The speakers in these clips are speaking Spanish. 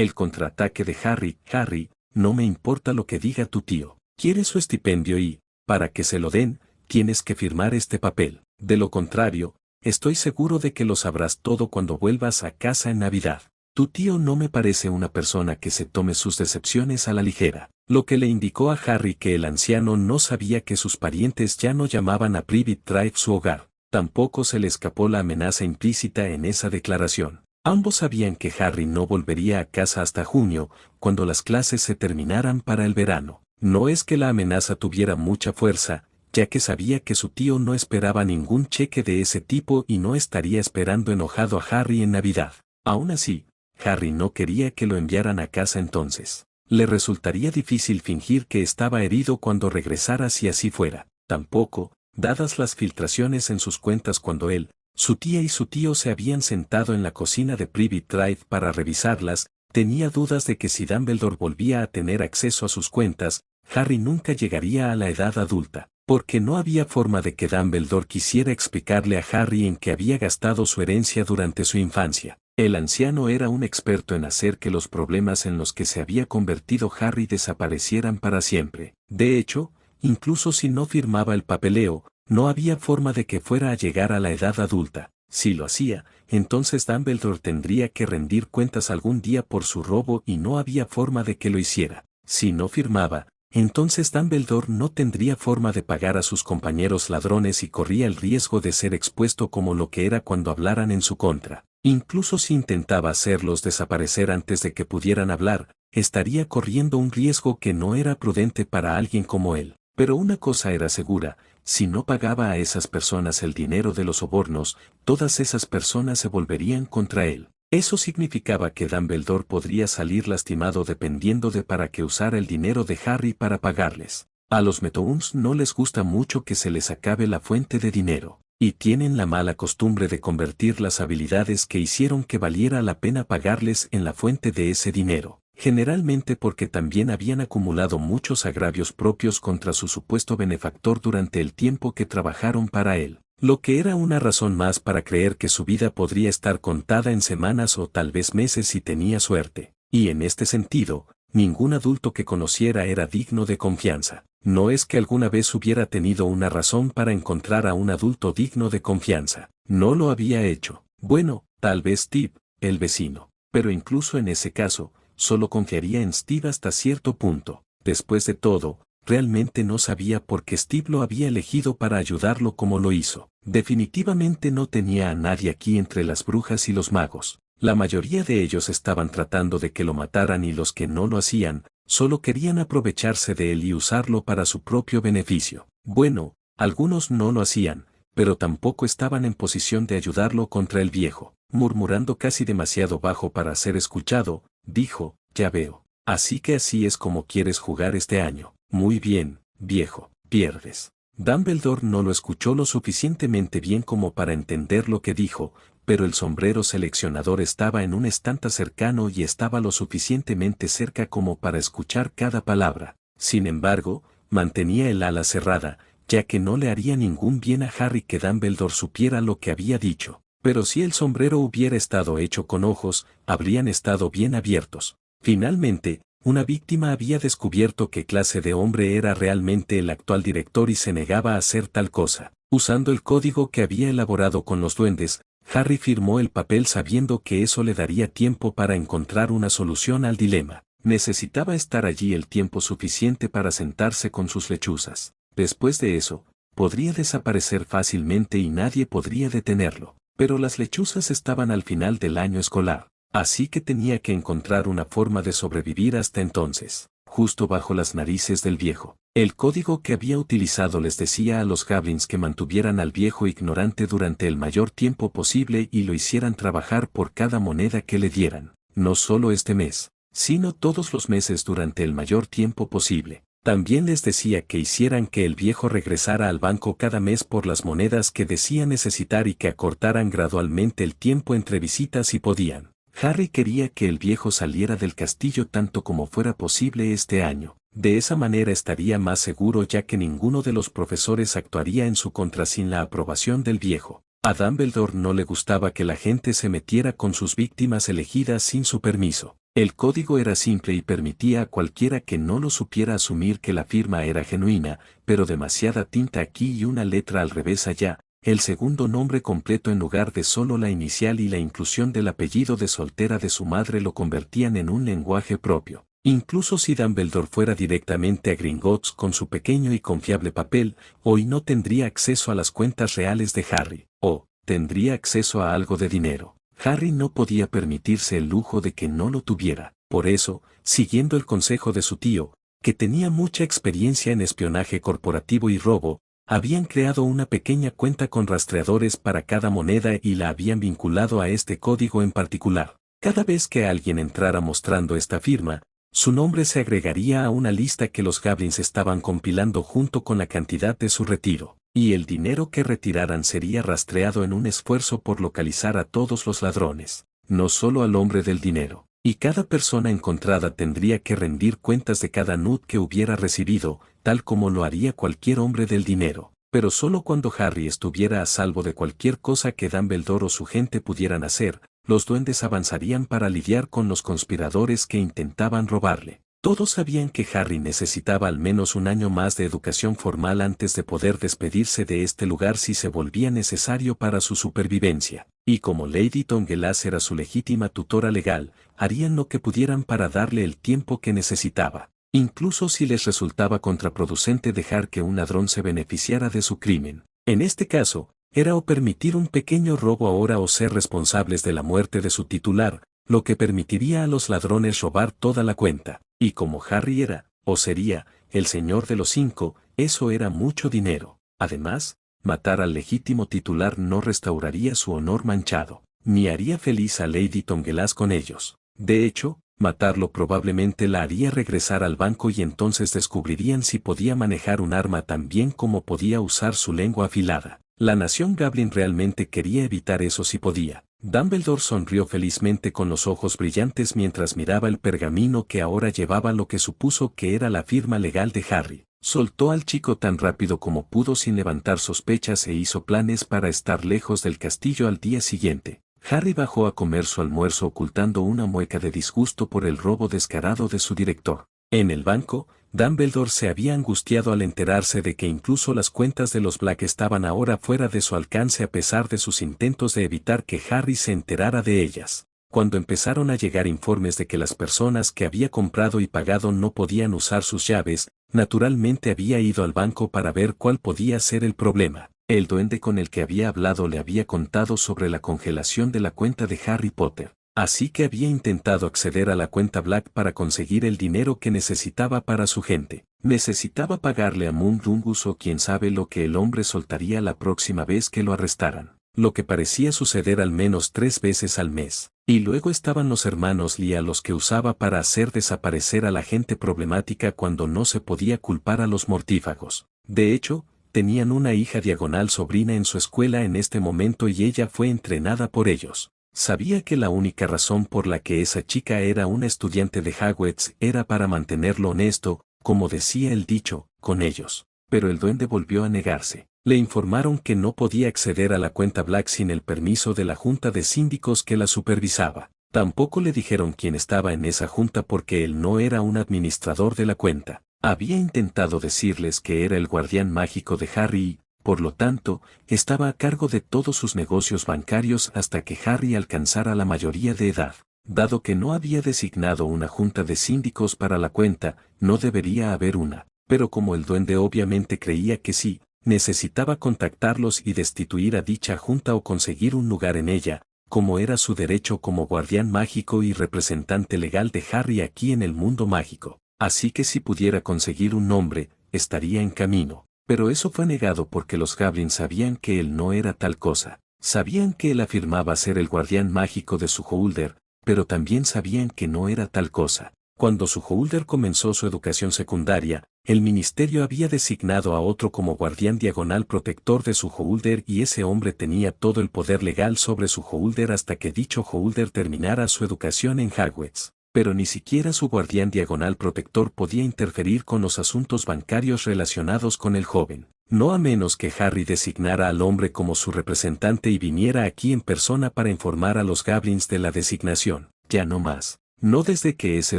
El contraataque de Harry. Harry, no me importa lo que diga tu tío. Quiere su estipendio y, para que se lo den, tienes que firmar este papel. De lo contrario, estoy seguro de que lo sabrás todo cuando vuelvas a casa en Navidad. Tu tío no me parece una persona que se tome sus decepciones a la ligera. Lo que le indicó a Harry que el anciano no sabía que sus parientes ya no llamaban a Privet Drive su hogar. Tampoco se le escapó la amenaza implícita en esa declaración. Ambos sabían que Harry no volvería a casa hasta junio, cuando las clases se terminaran para el verano. No es que la amenaza tuviera mucha fuerza, ya que sabía que su tío no esperaba ningún cheque de ese tipo y no estaría esperando enojado a Harry en Navidad. Aún así, Harry no quería que lo enviaran a casa entonces. Le resultaría difícil fingir que estaba herido cuando regresara si así fuera. Tampoco, dadas las filtraciones en sus cuentas cuando él, su tía y su tío se habían sentado en la cocina de Privet Drive para revisarlas, tenía dudas de que si Dumbledore volvía a tener acceso a sus cuentas, Harry nunca llegaría a la edad adulta, porque no había forma de que Dumbledore quisiera explicarle a Harry en qué había gastado su herencia durante su infancia. El anciano era un experto en hacer que los problemas en los que se había convertido Harry desaparecieran para siempre. De hecho, incluso si no firmaba el papeleo, no había forma de que fuera a llegar a la edad adulta. Si lo hacía, entonces Dumbledore tendría que rendir cuentas algún día por su robo y no había forma de que lo hiciera. Si no firmaba, entonces Dumbledore no tendría forma de pagar a sus compañeros ladrones y corría el riesgo de ser expuesto como lo que era cuando hablaran en su contra. Incluso si intentaba hacerlos desaparecer antes de que pudieran hablar, estaría corriendo un riesgo que no era prudente para alguien como él. Pero una cosa era segura, si no pagaba a esas personas el dinero de los sobornos, todas esas personas se volverían contra él. Eso significaba que Dumbledore podría salir lastimado dependiendo de para qué usara el dinero de Harry para pagarles. A los Metoons no les gusta mucho que se les acabe la fuente de dinero, y tienen la mala costumbre de convertir las habilidades que hicieron que valiera la pena pagarles en la fuente de ese dinero, generalmente porque también habían acumulado muchos agravios propios contra su supuesto benefactor durante el tiempo que trabajaron para él. Lo que era una razón más para creer que su vida podría estar contada en semanas o tal vez meses si tenía suerte. Y en este sentido, ningún adulto que conociera era digno de confianza. No es que alguna vez hubiera tenido una razón para encontrar a un adulto digno de confianza. No lo había hecho. Bueno, tal vez Steve, el vecino. Pero incluso en ese caso, solo confiaría en Steve hasta cierto punto. Después de todo, realmente no sabía por qué Steve lo había elegido para ayudarlo como lo hizo. Definitivamente no tenía a nadie aquí entre las brujas y los magos. La mayoría de ellos estaban tratando de que lo mataran y los que no lo hacían, solo querían aprovecharse de él y usarlo para su propio beneficio. Bueno, algunos no lo hacían, pero tampoco estaban en posición de ayudarlo contra el viejo. Murmurando casi demasiado bajo para ser escuchado, dijo, ya veo. Así que así es como quieres jugar este año. Muy bien, viejo, pierdes. Dumbledore no lo escuchó lo suficientemente bien como para entender lo que dijo, pero el sombrero seleccionador estaba en un estante cercano y estaba lo suficientemente cerca como para escuchar cada palabra. Sin embargo, mantenía el ala cerrada, ya que no le haría ningún bien a Harry que Dumbledore supiera lo que había dicho. Pero si el sombrero hubiera estado hecho con ojos, habrían estado bien abiertos. Finalmente, una víctima había descubierto qué clase de hombre era realmente el actual director y se negaba a hacer tal cosa. Usando el código que había elaborado con los duendes, Harry firmó el papel sabiendo que eso le daría tiempo para encontrar una solución al dilema. Necesitaba estar allí el tiempo suficiente para sentarse con sus lechuzas. Después de eso, podría desaparecer fácilmente y nadie podría detenerlo. Pero las lechuzas estaban al final del año escolar. Así que tenía que encontrar una forma de sobrevivir hasta entonces. Justo bajo las narices del viejo, el código que había utilizado les decía a los goblins que mantuvieran al viejo ignorante durante el mayor tiempo posible y lo hicieran trabajar por cada moneda que le dieran, no solo este mes, sino todos los meses durante el mayor tiempo posible. También les decía que hicieran que el viejo regresara al banco cada mes por las monedas que decía necesitar y que acortaran gradualmente el tiempo entre visitas si podían. Harry quería que el viejo saliera del castillo tanto como fuera posible este año. De esa manera estaría más seguro ya que ninguno de los profesores actuaría en su contra sin la aprobación del viejo. A Dumbledore no le gustaba que la gente se metiera con sus víctimas elegidas sin su permiso. El código era simple y permitía a cualquiera que no lo supiera asumir que la firma era genuina, pero demasiada tinta aquí y una letra al revés allá, el segundo nombre completo en lugar de solo la inicial y la inclusión del apellido de soltera de su madre lo convertían en un lenguaje propio. Incluso si Dumbledore fuera directamente a Gringotts con su pequeño y confiable papel, hoy no tendría acceso a las cuentas reales de Harry, o tendría acceso a algo de dinero. Harry no podía permitirse el lujo de que no lo tuviera. Por eso, siguiendo el consejo de su tío, que tenía mucha experiencia en espionaje corporativo y robo, habían creado una pequeña cuenta con rastreadores para cada moneda y la habían vinculado a este código en particular. Cada vez que alguien entrara mostrando esta firma, su nombre se agregaría a una lista que los Goblins estaban compilando junto con la cantidad de su retiro, y el dinero que retiraran sería rastreado en un esfuerzo por localizar a todos los ladrones, no solo al hombre del dinero. Y cada persona encontrada tendría que rendir cuentas de cada nut que hubiera recibido, tal como lo haría cualquier hombre del dinero. Pero solo cuando Harry estuviera a salvo de cualquier cosa que Dumbledore o su gente pudieran hacer, los duendes avanzarían para lidiar con los conspiradores que intentaban robarle. Todos sabían que Harry necesitaba al menos un año más de educación formal antes de poder despedirse de este lugar si se volvía necesario para su supervivencia. Y como Lady Tongelas era su legítima tutora legal, harían lo que pudieran para darle el tiempo que necesitaba, incluso si les resultaba contraproducente dejar que un ladrón se beneficiara de su crimen. En este caso, era o permitir un pequeño robo ahora o ser responsables de la muerte de su titular, lo que permitiría a los ladrones robar toda la cuenta. Y como Harry era, o sería, el señor de los 5, eso era mucho dinero. Además, matar al legítimo titular no restauraría su honor manchado, ni haría feliz a Lady Tongelas con ellos. De hecho, matarlo probablemente la haría regresar al banco y entonces descubrirían si podía manejar un arma tan bien como podía usar su lengua afilada. La nación Goblin realmente quería evitar eso si podía. Dumbledore sonrió felizmente con los ojos brillantes mientras miraba el pergamino que ahora llevaba lo que supuso que era la firma legal de Harry. Soltó al chico tan rápido como pudo sin levantar sospechas e hizo planes para estar lejos del castillo al día siguiente. Harry bajó a comer su almuerzo ocultando una mueca de disgusto por el robo descarado de su director. En el banco, Dumbledore se había angustiado al enterarse de que incluso las cuentas de los Black estaban ahora fuera de su alcance a pesar de sus intentos de evitar que Harry se enterara de ellas. Cuando empezaron a llegar informes de que las personas que había comprado y pagado no podían usar sus llaves, naturalmente había ido al banco para ver cuál podía ser el problema. El duende con el que había hablado le había contado sobre la congelación de la cuenta de Harry Potter. Así que había intentado acceder a la cuenta Black para conseguir el dinero que necesitaba para su gente. Necesitaba pagarle a Mundungus o quién sabe lo que el hombre soltaría la próxima vez que lo arrestaran, lo que parecía suceder al menos 3 veces al mes. Y luego estaban los hermanos Lee a los que usaba para hacer desaparecer a la gente problemática cuando no se podía culpar a los mortífagos. De hecho, tenían una hija diagonal sobrina en su escuela en este momento y ella fue entrenada por ellos. Sabía que la única razón por la que esa chica era una estudiante de Hogwarts era para mantenerlo honesto, como decía el dicho, con ellos. Pero el duende volvió a negarse. Le informaron que no podía acceder a la cuenta Black sin el permiso de la junta de síndicos que la supervisaba. Tampoco le dijeron quién estaba en esa junta porque él no era un administrador de la cuenta. Había intentado decirles que era el guardián mágico de Harry y, por lo tanto, estaba a cargo de todos sus negocios bancarios hasta que Harry alcanzara la mayoría de edad. Dado que no había designado una junta de síndicos para la cuenta, no debería haber una. Pero como el duende obviamente creía que sí, necesitaba contactarlos y destituir a dicha junta o conseguir un lugar en ella, como era su derecho como guardián mágico y representante legal de Harry aquí en el mundo mágico. Así que si pudiera conseguir un nombre, estaría en camino. Pero eso fue negado porque los Goblins sabían que él no era tal cosa. Sabían que él afirmaba ser el guardián mágico de su Holder, pero también sabían que no era tal cosa. Cuando su Holder comenzó su educación secundaria, el ministerio había designado a otro como guardián diagonal protector de su Holder y ese hombre tenía todo el poder legal sobre su Holder hasta que dicho Holder terminara su educación en Hogwarts. Pero ni siquiera su guardián diagonal protector podía interferir con los asuntos bancarios relacionados con el joven, no a menos que Harry designara al hombre como su representante y viniera aquí en persona para informar a los Goblins de la designación. Ya no más. No desde que ese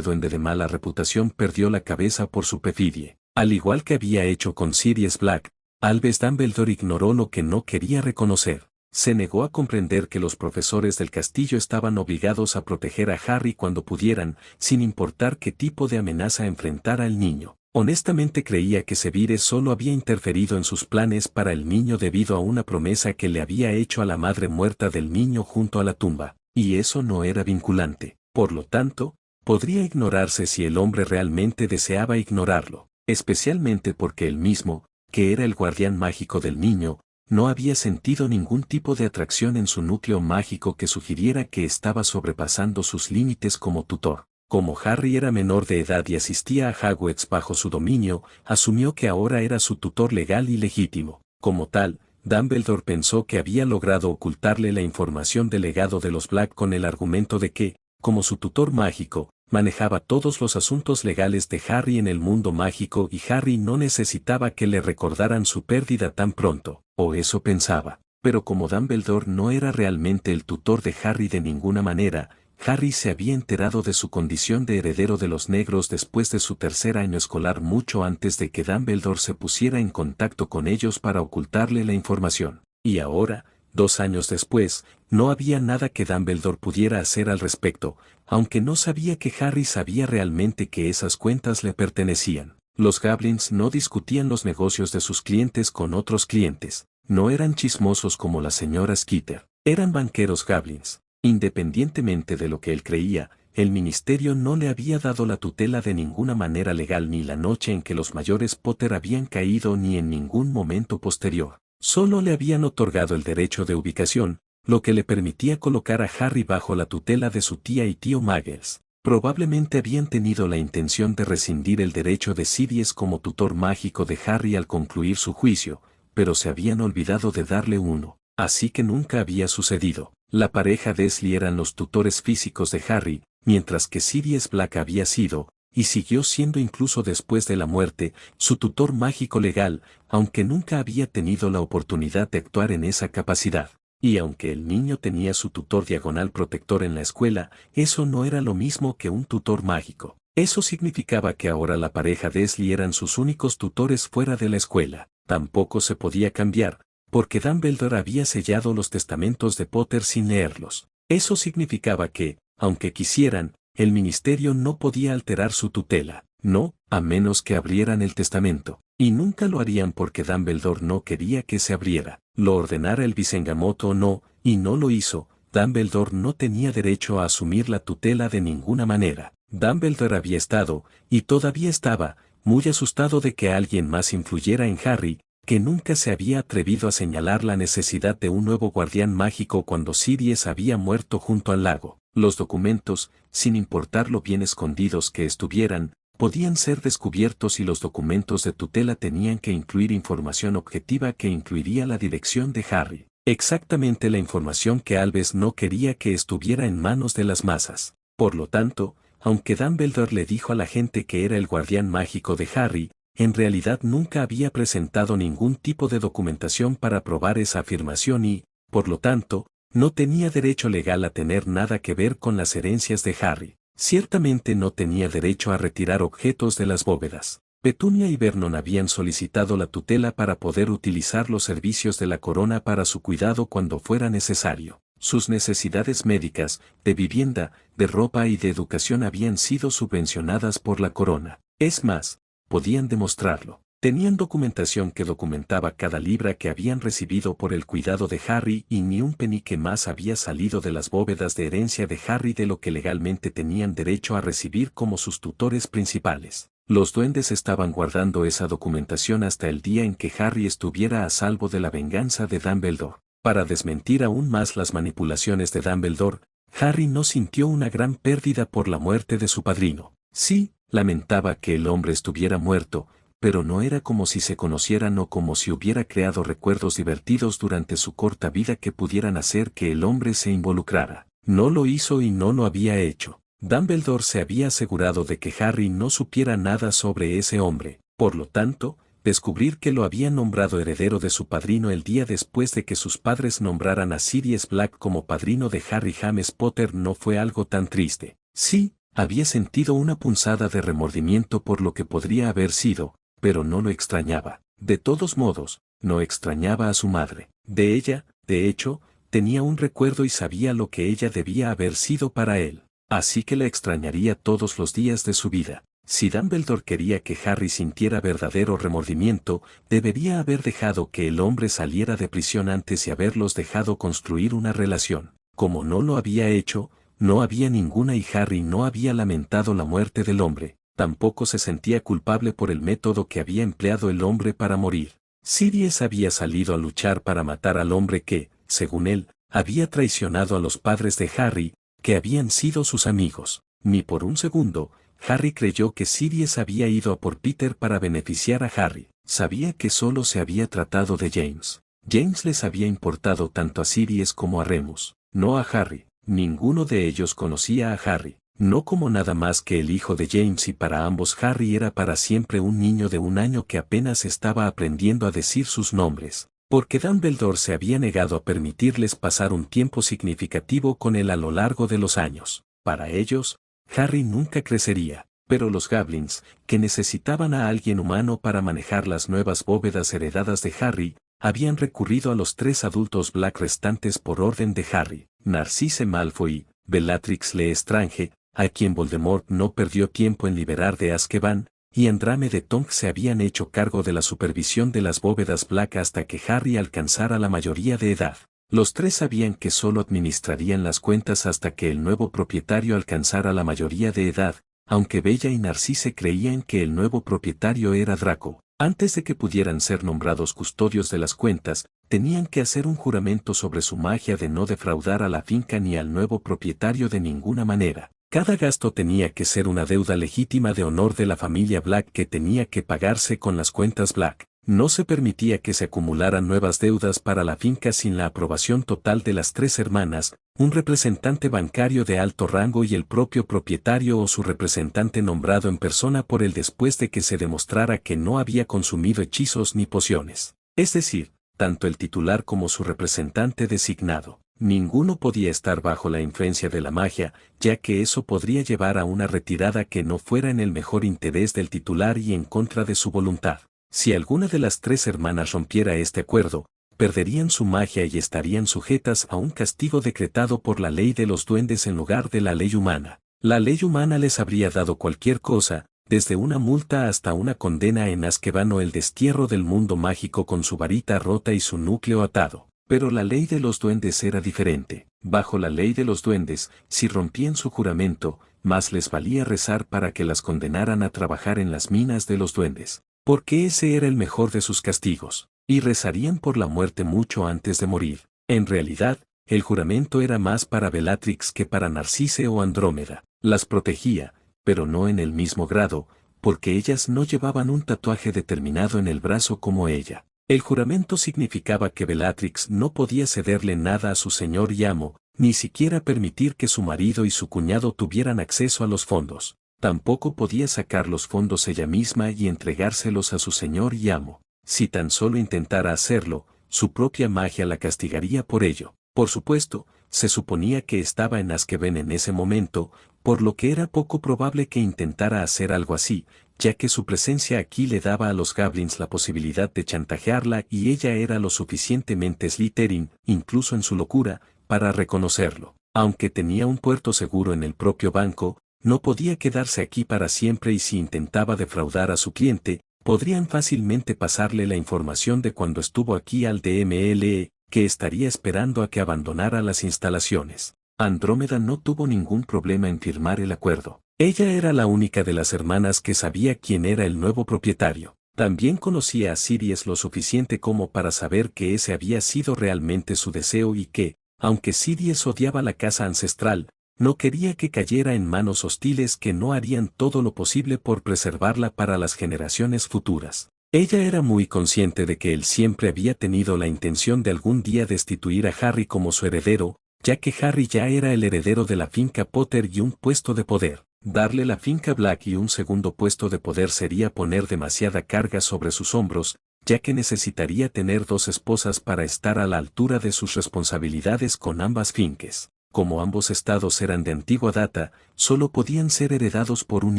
duende de mala reputación perdió la cabeza por su perfidia. Al igual que había hecho con Sirius Black, Albus Dumbledore ignoró lo que no quería reconocer. Se negó a comprender que los profesores del castillo estaban obligados a proteger a Harry cuando pudieran, sin importar qué tipo de amenaza enfrentara el niño. Honestamente creía que Sevire solo había interferido en sus planes para el niño debido a una promesa que le había hecho a la madre muerta del niño junto a la tumba, y eso no era vinculante. Por lo tanto, podría ignorarse si el hombre realmente deseaba ignorarlo, especialmente porque él mismo, que era el guardián mágico del niño, no había sentido ningún tipo de atracción en su núcleo mágico que sugiriera que estaba sobrepasando sus límites como tutor. Como Harry era menor de edad y asistía a Hogwarts bajo su dominio, asumió que ahora era su tutor legal y legítimo. Como tal, Dumbledore pensó que había logrado ocultarle la información del legado de los Black con el argumento de que, como su tutor mágico, manejaba todos los asuntos legales de Harry en el mundo mágico y Harry no necesitaba que le recordaran su pérdida tan pronto, o eso pensaba. Pero como Dumbledore no era realmente el tutor de Harry de ninguna manera, Harry se había enterado de su condición de heredero de los negros después de su tercer año escolar mucho antes de que Dumbledore se pusiera en contacto con ellos para ocultarle la información. Y ahora, 2 años después, no había nada que Dumbledore pudiera hacer al respecto, aunque no sabía que Harry sabía realmente que esas cuentas le pertenecían. Los Goblins no discutían los negocios de sus clientes con otros clientes, no eran chismosos como la señora Skeeter, eran banqueros Goblins. Independientemente de lo que él creía, el ministerio no le había dado la tutela de ninguna manera legal ni la noche en que los mayores Potter habían caído ni en ningún momento posterior. Solo le habían otorgado el derecho de ubicación, lo que le permitía colocar a Harry bajo la tutela de su tía y tío Muggles. Probablemente habían tenido la intención de rescindir el derecho de Sirius como tutor mágico de Harry al concluir su juicio, pero se habían olvidado de darle uno, así que nunca había sucedido. La pareja Dursley eran los tutores físicos de Harry, mientras que Sirius Black había sido, y siguió siendo incluso después de la muerte, su tutor mágico legal, aunque nunca había tenido la oportunidad de actuar en esa capacidad. Y aunque el niño tenía su tutor diagonal protector en la escuela, eso no era lo mismo que un tutor mágico. Eso significaba que ahora la pareja Dursley eran sus únicos tutores fuera de la escuela. Tampoco se podía cambiar, porque Dumbledore había sellado los testamentos de Potter sin leerlos. Eso significaba que, aunque quisieran, el ministerio no podía alterar su tutela, no, a menos que abrieran el testamento. Y nunca lo harían porque Dumbledore no quería que se abriera, lo ordenara el Visengamoto o no, y no lo hizo. Dumbledore no tenía derecho a asumir la tutela de ninguna manera. Dumbledore había estado, y todavía estaba, muy asustado de que alguien más influyera en Harry, que nunca se había atrevido a señalar la necesidad de un nuevo guardián mágico cuando Sirius había muerto junto al lago. Los documentos, sin importar lo bien escondidos que estuvieran, podían ser descubiertos y los documentos de tutela tenían que incluir información objetiva que incluiría la dirección de Harry. Exactamente la información que Albus no quería que estuviera en manos de las masas. Por lo tanto, aunque Dumbledore le dijo a la gente que era el guardián mágico de Harry, en realidad nunca había presentado ningún tipo de documentación para probar esa afirmación y, por lo tanto, no tenía derecho legal a tener nada que ver con las herencias de Harry. Ciertamente no tenía derecho a retirar objetos de las bóvedas. Petunia y Vernon habían solicitado la tutela para poder utilizar los servicios de la corona para su cuidado cuando fuera necesario. Sus necesidades médicas, de vivienda, de ropa y de educación habían sido subvencionadas por la corona. Es más, podían demostrarlo. Tenían documentación que documentaba cada libra que habían recibido por el cuidado de Harry y ni un penique más había salido de las bóvedas de herencia de Harry de lo que legalmente tenían derecho a recibir como sus tutores principales. Los duendes estaban guardando esa documentación hasta el día en que Harry estuviera a salvo de la venganza de Dumbledore. Para desmentir aún más las manipulaciones de Dumbledore, Harry no sintió una gran pérdida por la muerte de su padrino. Sí, lamentaba que el hombre estuviera muerto, pero no era como si se conocieran o como si hubiera creado recuerdos divertidos durante su corta vida que pudieran hacer que el hombre se involucrara. No lo hizo y no lo había hecho. Dumbledore se había asegurado de que Harry no supiera nada sobre ese hombre. Por lo tanto, descubrir que lo habían nombrado heredero de su padrino el día después de que sus padres nombraran a Sirius Black como padrino de Harry James Potter no fue algo tan triste. Sí, había sentido una punzada de remordimiento por lo que podría haber sido, pero no lo extrañaba. De todos modos, no extrañaba a su madre. De ella, de hecho, tenía un recuerdo y sabía lo que ella debía haber sido para él. Así que la extrañaría todos los días de su vida. Si Dumbledore quería que Harry sintiera verdadero remordimiento, debería haber dejado que el hombre saliera de prisión antes y haberlos dejado construir una relación. Como no lo había hecho, no había ninguna y Harry no había lamentado la muerte del hombre, tampoco se sentía culpable por el método que había empleado el hombre para morir. Sirius había salido a luchar para matar al hombre que, según él, había traicionado a los padres de Harry, que habían sido sus amigos. Ni por un segundo, Harry creyó que Sirius había ido a por Peter para beneficiar a Harry. Sabía que solo se había tratado de James. James les había importado tanto a Sirius como a Remus, no a Harry. Ninguno de ellos conocía a Harry, no como nada más que el hijo de James, y para ambos Harry era para siempre un niño de 1 año que apenas estaba aprendiendo a decir sus nombres, porque Dumbledore se había negado a permitirles pasar un tiempo significativo con él a lo largo de los años. Para ellos, Harry nunca crecería, pero los Goblins, que necesitaban a alguien humano para manejar las nuevas bóvedas heredadas de Harry, habían recurrido a los 3 adultos Black restantes por orden de Harry: Narcisse Malfoy, Bellatrix Lestrange, a quien Voldemort no perdió tiempo en liberar de Azkaban, y Andrómeda Tonks se habían hecho cargo de la supervisión de las bóvedas Black hasta que Harry alcanzara la mayoría de edad. Los 3 sabían que solo administrarían las cuentas hasta que el nuevo propietario alcanzara la mayoría de edad, aunque Bella y Narcisse creían que el nuevo propietario era Draco. Antes de que pudieran ser nombrados custodios de las cuentas, tenían que hacer un juramento sobre su magia de no defraudar a la finca ni al nuevo propietario de ninguna manera. Cada gasto tenía que ser una deuda legítima de honor de la familia Black que tenía que pagarse con las cuentas Black. No se permitía que se acumularan nuevas deudas para la finca sin la aprobación total de las 3 hermanas, un representante bancario de alto rango y el propio propietario o su representante nombrado en persona por él después de que se demostrara que no había consumido hechizos ni pociones. Es decir, tanto el titular como su representante designado. Ninguno podía estar bajo la influencia de la magia, ya que eso podría llevar a una retirada que no fuera en el mejor interés del titular y en contra de su voluntad. Si alguna de las 3 hermanas rompiera este acuerdo, perderían su magia y estarían sujetas a un castigo decretado por la ley de los duendes en lugar de la ley humana. La ley humana les habría dado cualquier cosa, desde una multa hasta una condena en Azkaban o el destierro del mundo mágico con su varita rota y su núcleo atado. Pero la ley de los duendes era diferente. Bajo la ley de los duendes, si rompían su juramento, más les valía rezar para que las condenaran a trabajar en las minas de los duendes, porque ese era el mejor de sus castigos, y rezarían por la muerte mucho antes de morir. En realidad, el juramento era más para Bellatrix que para Narcisse o Andrómeda. Las protegía, pero no en el mismo grado, porque ellas no llevaban un tatuaje determinado en el brazo como ella. El juramento significaba que Bellatrix no podía cederle nada a su señor y amo, ni siquiera permitir que su marido y su cuñado tuvieran acceso a los fondos. Tampoco podía sacar los fondos ella misma y entregárselos a su señor y amo. Si tan solo intentara hacerlo, su propia magia la castigaría por ello. Por supuesto, se suponía que estaba en Azkaban en ese momento, por lo que era poco probable que intentara hacer algo así, ya que su presencia aquí le daba a los Goblins la posibilidad de chantajearla y ella era lo suficientemente Slytherin, incluso en su locura, para reconocerlo. Aunque tenía un puerto seguro en el propio banco, no podía quedarse aquí para siempre y si intentaba defraudar a su cliente, podrían fácilmente pasarle la información de cuando estuvo aquí al DMLE, que estaría esperando a que abandonara las instalaciones. Andrómeda no tuvo ningún problema en firmar el acuerdo. Ella era la única de las hermanas que sabía quién era el nuevo propietario. También conocía a Sirius lo suficiente como para saber que ese había sido realmente su deseo y que, aunque Sirius odiaba la casa ancestral, no quería que cayera en manos hostiles que no harían todo lo posible por preservarla para las generaciones futuras. Ella era muy consciente de que él siempre había tenido la intención de algún día destituir a Harry como su heredero, ya que Harry ya era el heredero de la finca Potter y un puesto de poder. Darle la finca Black y un segundo puesto de poder sería poner demasiada carga sobre sus hombros, ya que necesitaría tener 2 esposas para estar a la altura de sus responsabilidades con ambas fincas. como ambos estados eran de antigua data, solo podían ser heredados por un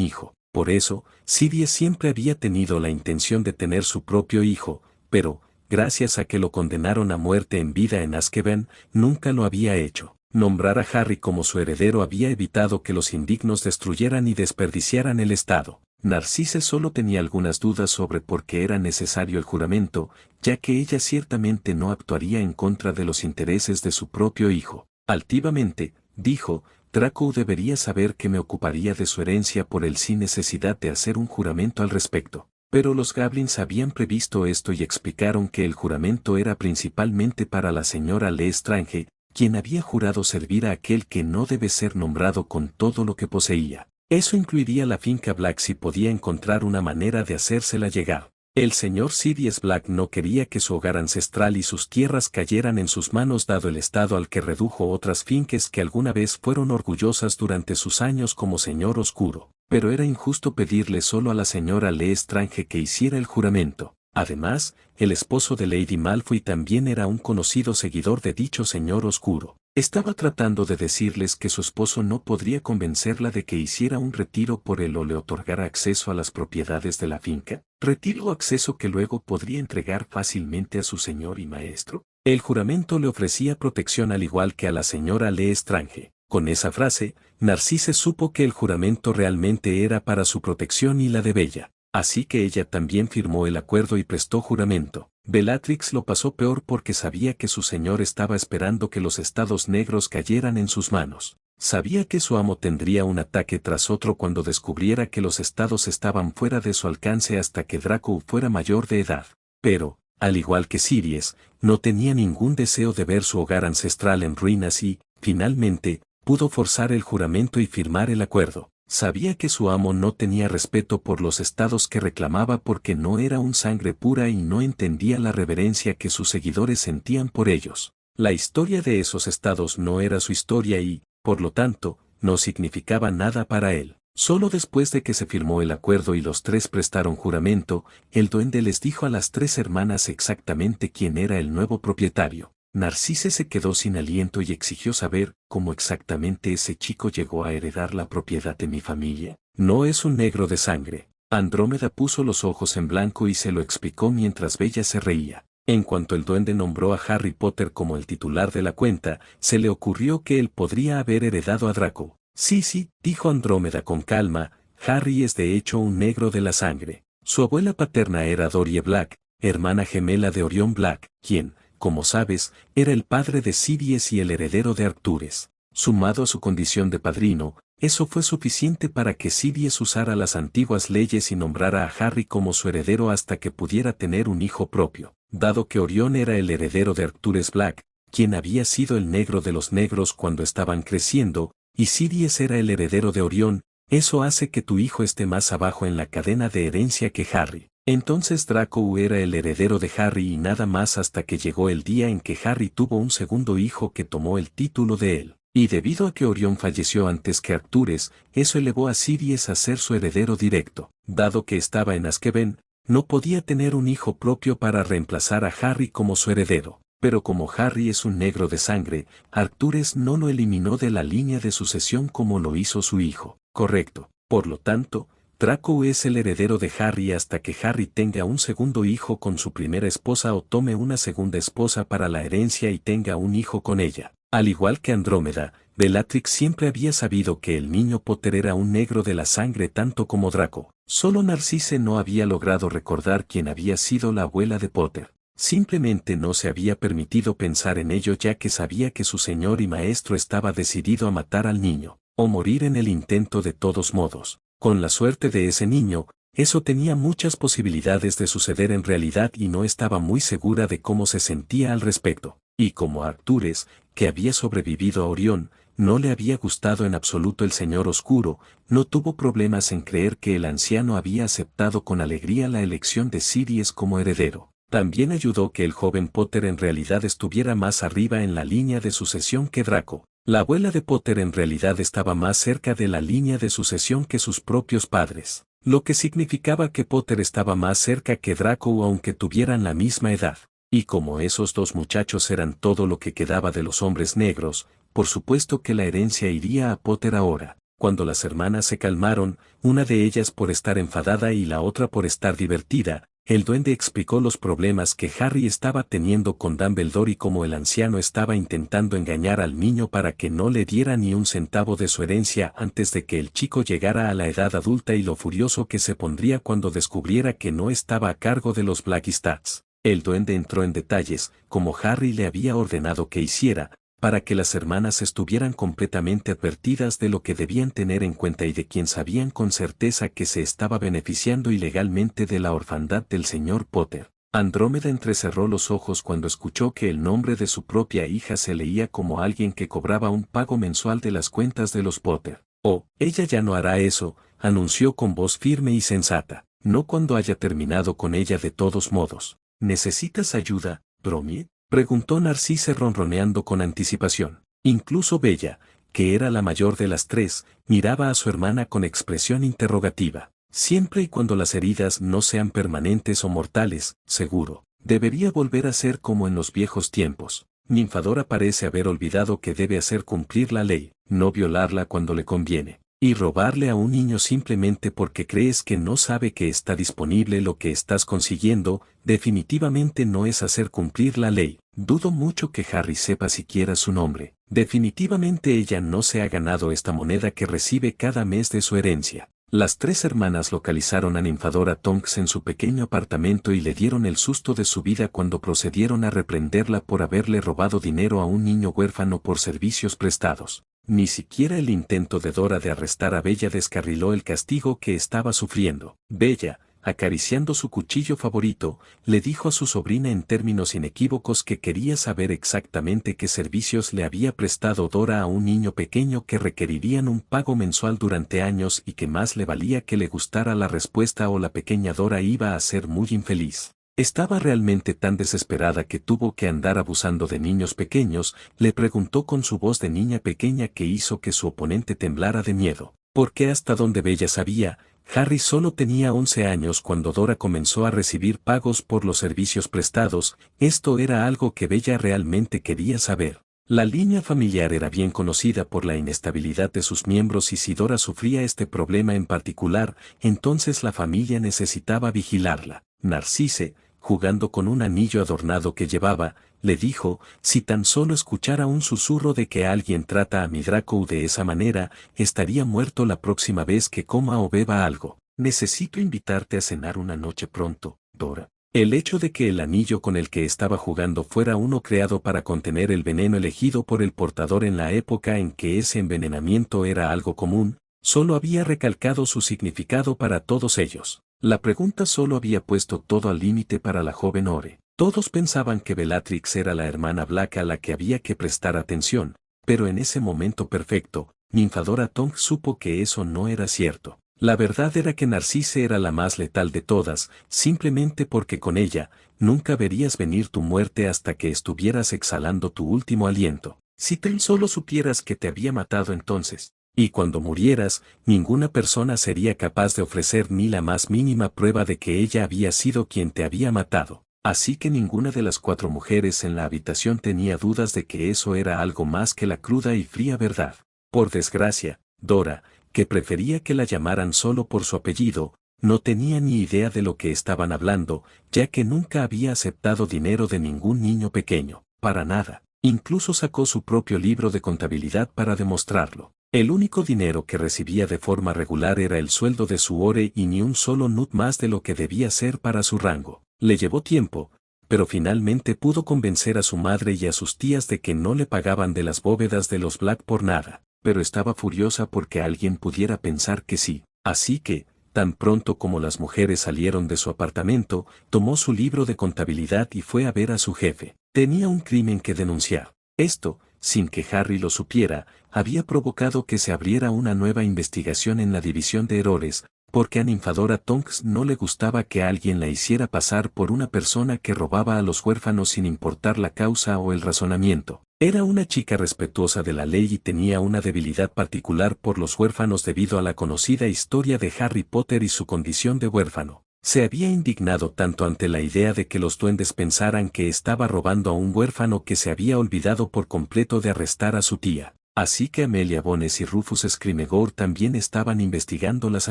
hijo. Por eso, Sidious siempre había tenido la intención de tener su propio hijo, pero, gracias a que lo condenaron a muerte en vida en Azkaban, nunca lo había hecho. Nombrar a Harry como su heredero había evitado que los indignos destruyeran y desperdiciaran el estado. Narcisse solo tenía algunas dudas sobre por qué era necesario el juramento, ya que ella ciertamente no actuaría en contra de los intereses de su propio hijo. Altivamente, dijo, Draco debería saber que me ocuparía de su herencia por él sin necesidad de hacer un juramento al respecto. Pero los Goblins habían previsto esto y explicaron que el juramento era principalmente para la señora Lestrange, quien había jurado servir a aquel que no debe ser nombrado con todo lo que poseía. Eso incluiría la finca Black si podía encontrar una manera de hacérsela llegar. El señor Sidious Black no quería que su hogar ancestral y sus tierras cayeran en sus manos dado el estado al que redujo otras fincas que alguna vez fueron orgullosas durante sus años como señor oscuro. Pero era injusto pedirle solo a la señora Lestrange que hiciera el juramento. Además, el esposo de Lady Malfoy también era un conocido seguidor de dicho señor oscuro. Estaba tratando de decirles que su esposo no podría convencerla de que hiciera un retiro por él o le otorgara acceso a las propiedades de la finca. Retiro o acceso que luego podría entregar fácilmente a su señor y maestro. El juramento le ofrecía protección al igual que a la señora Lestrange. Con esa frase, Narcisse supo que el juramento realmente era para su protección y la de Bella. Así que ella también firmó el acuerdo y prestó juramento. Bellatrix lo pasó peor porque sabía que su señor estaba esperando que los estados negros cayeran en sus manos. Sabía que su amo tendría un ataque tras otro cuando descubriera que los estados estaban fuera de su alcance hasta que Draco fuera mayor de edad. Pero, al igual que Sirius, no tenía ningún deseo de ver su hogar ancestral en ruinas y, finalmente, pudo forzar el juramento y firmar el acuerdo. Sabía que su amo no tenía respeto por los estados que reclamaba porque no era un sangre pura y no entendía la reverencia que sus seguidores sentían por ellos. La historia de esos estados no era su historia y, por lo tanto, no significaba nada para él. Solo después de que se firmó el acuerdo y los tres prestaron juramento, el duende les dijo a las tres hermanas exactamente quién era el nuevo propietario. Narcisse se quedó sin aliento y exigió saber cómo exactamente ese chico llegó a heredar la propiedad de mi familia. No es un negro de sangre. Andrómeda puso los ojos en blanco y se lo explicó mientras Bella se reía. En cuanto el duende nombró a Harry Potter como el titular de la cuenta, se le ocurrió que él podría haber heredado a Draco. Sí, dijo Andrómeda con calma, Harry es de hecho un negro de la sangre. Su abuela paterna era Dorie Black, hermana gemela de Orion Black, quien, como sabes, era el padre de Sidious y el heredero de Arcturus. Sumado a su condición de padrino, eso fue suficiente para que Sidious usara las antiguas leyes y nombrara a Harry como su heredero hasta que pudiera tener un hijo propio. Dado que Orion era el heredero de Arcturus Black, quien había sido el negro de los negros cuando estaban creciendo, y Sidious era el heredero de Orion, eso hace que tu hijo esté más abajo en la cadena de herencia que Harry. Entonces Draco era el heredero de Harry y nada más hasta que llegó el día en que Harry tuvo un segundo hijo que tomó el título de él. Y debido a que Orión falleció antes que Arcturus, eso elevó a Sidious a ser su heredero directo. Dado que estaba en Azkaban, no podía tener un hijo propio para reemplazar a Harry como su heredero. Pero como Harry es un negro de sangre, Arcturus no lo eliminó de la línea de sucesión como lo hizo su hijo. Correcto. Por lo tanto, Draco es el heredero de Harry hasta que Harry tenga un segundo hijo con su primera esposa o tome una segunda esposa para la herencia y tenga un hijo con ella. Al igual que Andrómeda, Bellatrix siempre había sabido que el niño Potter era un negro de la sangre tanto como Draco. Solo Narcisse no había logrado recordar quién había sido la abuela de Potter. Simplemente no se había permitido pensar en ello ya que sabía que su señor y maestro estaba decidido a matar al niño, o morir en el intento de todos modos. Con la suerte de ese niño, eso tenía muchas posibilidades de suceder en realidad y no estaba muy segura de cómo se sentía al respecto. Y como a Arcturus, que había sobrevivido a Orión, no le había gustado en absoluto el Señor Oscuro, no tuvo problemas en creer que el anciano había aceptado con alegría la elección de Sidious como heredero. También ayudó que el joven Potter en realidad estuviera más arriba en la línea de sucesión que Draco. La abuela de Potter en realidad estaba más cerca de la línea de sucesión que sus propios padres, lo que significaba que Potter estaba más cerca que Draco aunque tuvieran la misma edad. Y como esos dos muchachos eran todo lo que quedaba de los hombres negros, por supuesto que la herencia iría a Potter ahora. Cuando las hermanas se calmaron, una de ellas por estar enfadada y la otra por estar divertida, el duende explicó los problemas que Harry estaba teniendo con Dumbledore y cómo el anciano estaba intentando engañar al niño para que no le diera ni un centavo de su herencia antes de que el chico llegara a la edad adulta y lo furioso que se pondría cuando descubriera que no estaba a cargo de los Blackistats. El duende entró en detalles, como Harry le había ordenado que hiciera, para que las hermanas estuvieran completamente advertidas de lo que debían tener en cuenta y de quien sabían con certeza que se estaba beneficiando ilegalmente de la orfandad del señor Potter. Andrómeda entrecerró los ojos cuando escuchó que el nombre de su propia hija se leía como alguien que cobraba un pago mensual de las cuentas de los Potter. Oh, ella ya no hará eso, anunció con voz firme y sensata. No cuando haya terminado con ella de todos modos. ¿Necesitas ayuda, Bromie? Preguntó Narcisse ronroneando con anticipación. Incluso Bella, que era la mayor de las tres, miraba a su hermana con expresión interrogativa. Siempre y cuando las heridas no sean permanentes o mortales, seguro, debería volver a ser como en los viejos tiempos. Ninfadora parece haber olvidado que debe hacer cumplir la ley, no violarla cuando le conviene. Y robarle a un niño simplemente porque crees que no sabe que está disponible lo que estás consiguiendo, definitivamente no es hacer cumplir la ley. Dudo mucho que Harry sepa siquiera su nombre. Definitivamente ella no se ha ganado esta moneda que recibe cada mes de su herencia. Las tres hermanas localizaron a Ninfadora Tonks en su pequeño apartamento y le dieron el susto de su vida cuando procedieron a reprenderla por haberle robado dinero a un niño huérfano por servicios prestados. Ni siquiera el intento de Dora de arrestar a Bella descarriló el castigo que estaba sufriendo. Bella, acariciando su cuchillo favorito, le dijo a su sobrina en términos inequívocos que quería saber exactamente qué servicios le había prestado Dora a un niño pequeño que requerirían un pago mensual durante años y que más le valía que le gustara la respuesta o la pequeña Dora iba a ser muy infeliz. Estaba realmente tan desesperada que tuvo que andar abusando de niños pequeños, le preguntó con su voz de niña pequeña que hizo que su oponente temblara de miedo. Porque hasta donde Bella sabía, Harry solo tenía 11 años cuando Dora comenzó a recibir pagos por los servicios prestados, esto era algo que Bella realmente quería saber. La línea familiar era bien conocida por la inestabilidad de sus miembros y si Dora sufría este problema en particular, entonces la familia necesitaba vigilarla. Narcisse, jugando con un anillo adornado que llevaba, le dijo, si tan solo escuchara un susurro de que alguien trata a mi Draco de esa manera, estaría muerto la próxima vez que coma o beba algo. Necesito invitarte a cenar una noche pronto, Dora. El hecho de que el anillo con el que estaba jugando fuera uno creado para contener el veneno elegido por el portador en la época en que ese envenenamiento era algo común, solo había recalcado su significado para todos ellos. La pregunta solo había puesto todo al límite para la joven Ore. Todos pensaban que Bellatrix era la hermana Black a la que había que prestar atención, pero en ese momento perfecto, Ninfadora Tonks supo que eso no era cierto. La verdad era que Narcisse era la más letal de todas, simplemente porque con ella, nunca verías venir tu muerte hasta que estuvieras exhalando tu último aliento. Si tan solo supieras que te había matado entonces. Y cuando murieras, ninguna persona sería capaz de ofrecer ni la más mínima prueba de que ella había sido quien te había matado. Así que ninguna de las 4 mujeres en la habitación tenía dudas de que eso era algo más que la cruda y fría verdad. Por desgracia, Dora, que prefería que la llamaran solo por su apellido, no tenía ni idea de lo que estaban hablando, ya que nunca había aceptado dinero de ningún niño pequeño, para nada. Incluso sacó su propio libro de contabilidad para demostrarlo. El único dinero que recibía de forma regular era el sueldo de su Ore y ni un solo nut más de lo que debía ser para su rango. Le llevó tiempo, pero finalmente pudo convencer a su madre y a sus tías de que no le pagaban de las bóvedas de los Black por nada, pero estaba furiosa porque alguien pudiera pensar que sí. Así que, tan pronto como las mujeres salieron de su apartamento, tomó su libro de contabilidad y fue a ver a su jefe. Tenía un crimen que denunciar. Esto, sin que Harry lo supiera, había provocado que se abriera una nueva investigación en la división de errores, porque a Ninfadora Tonks no le gustaba que alguien la hiciera pasar por una persona que robaba a los huérfanos sin importar la causa o el razonamiento. Era una chica respetuosa de la ley y tenía una debilidad particular por los huérfanos debido a la conocida historia de Harry Potter y su condición de huérfano. Se había indignado tanto ante la idea de que los duendes pensaran que estaba robando a un huérfano que se había olvidado por completo de arrestar a su tía. Así que Amelia Bones y Rufus Scrimgeour también estaban investigando las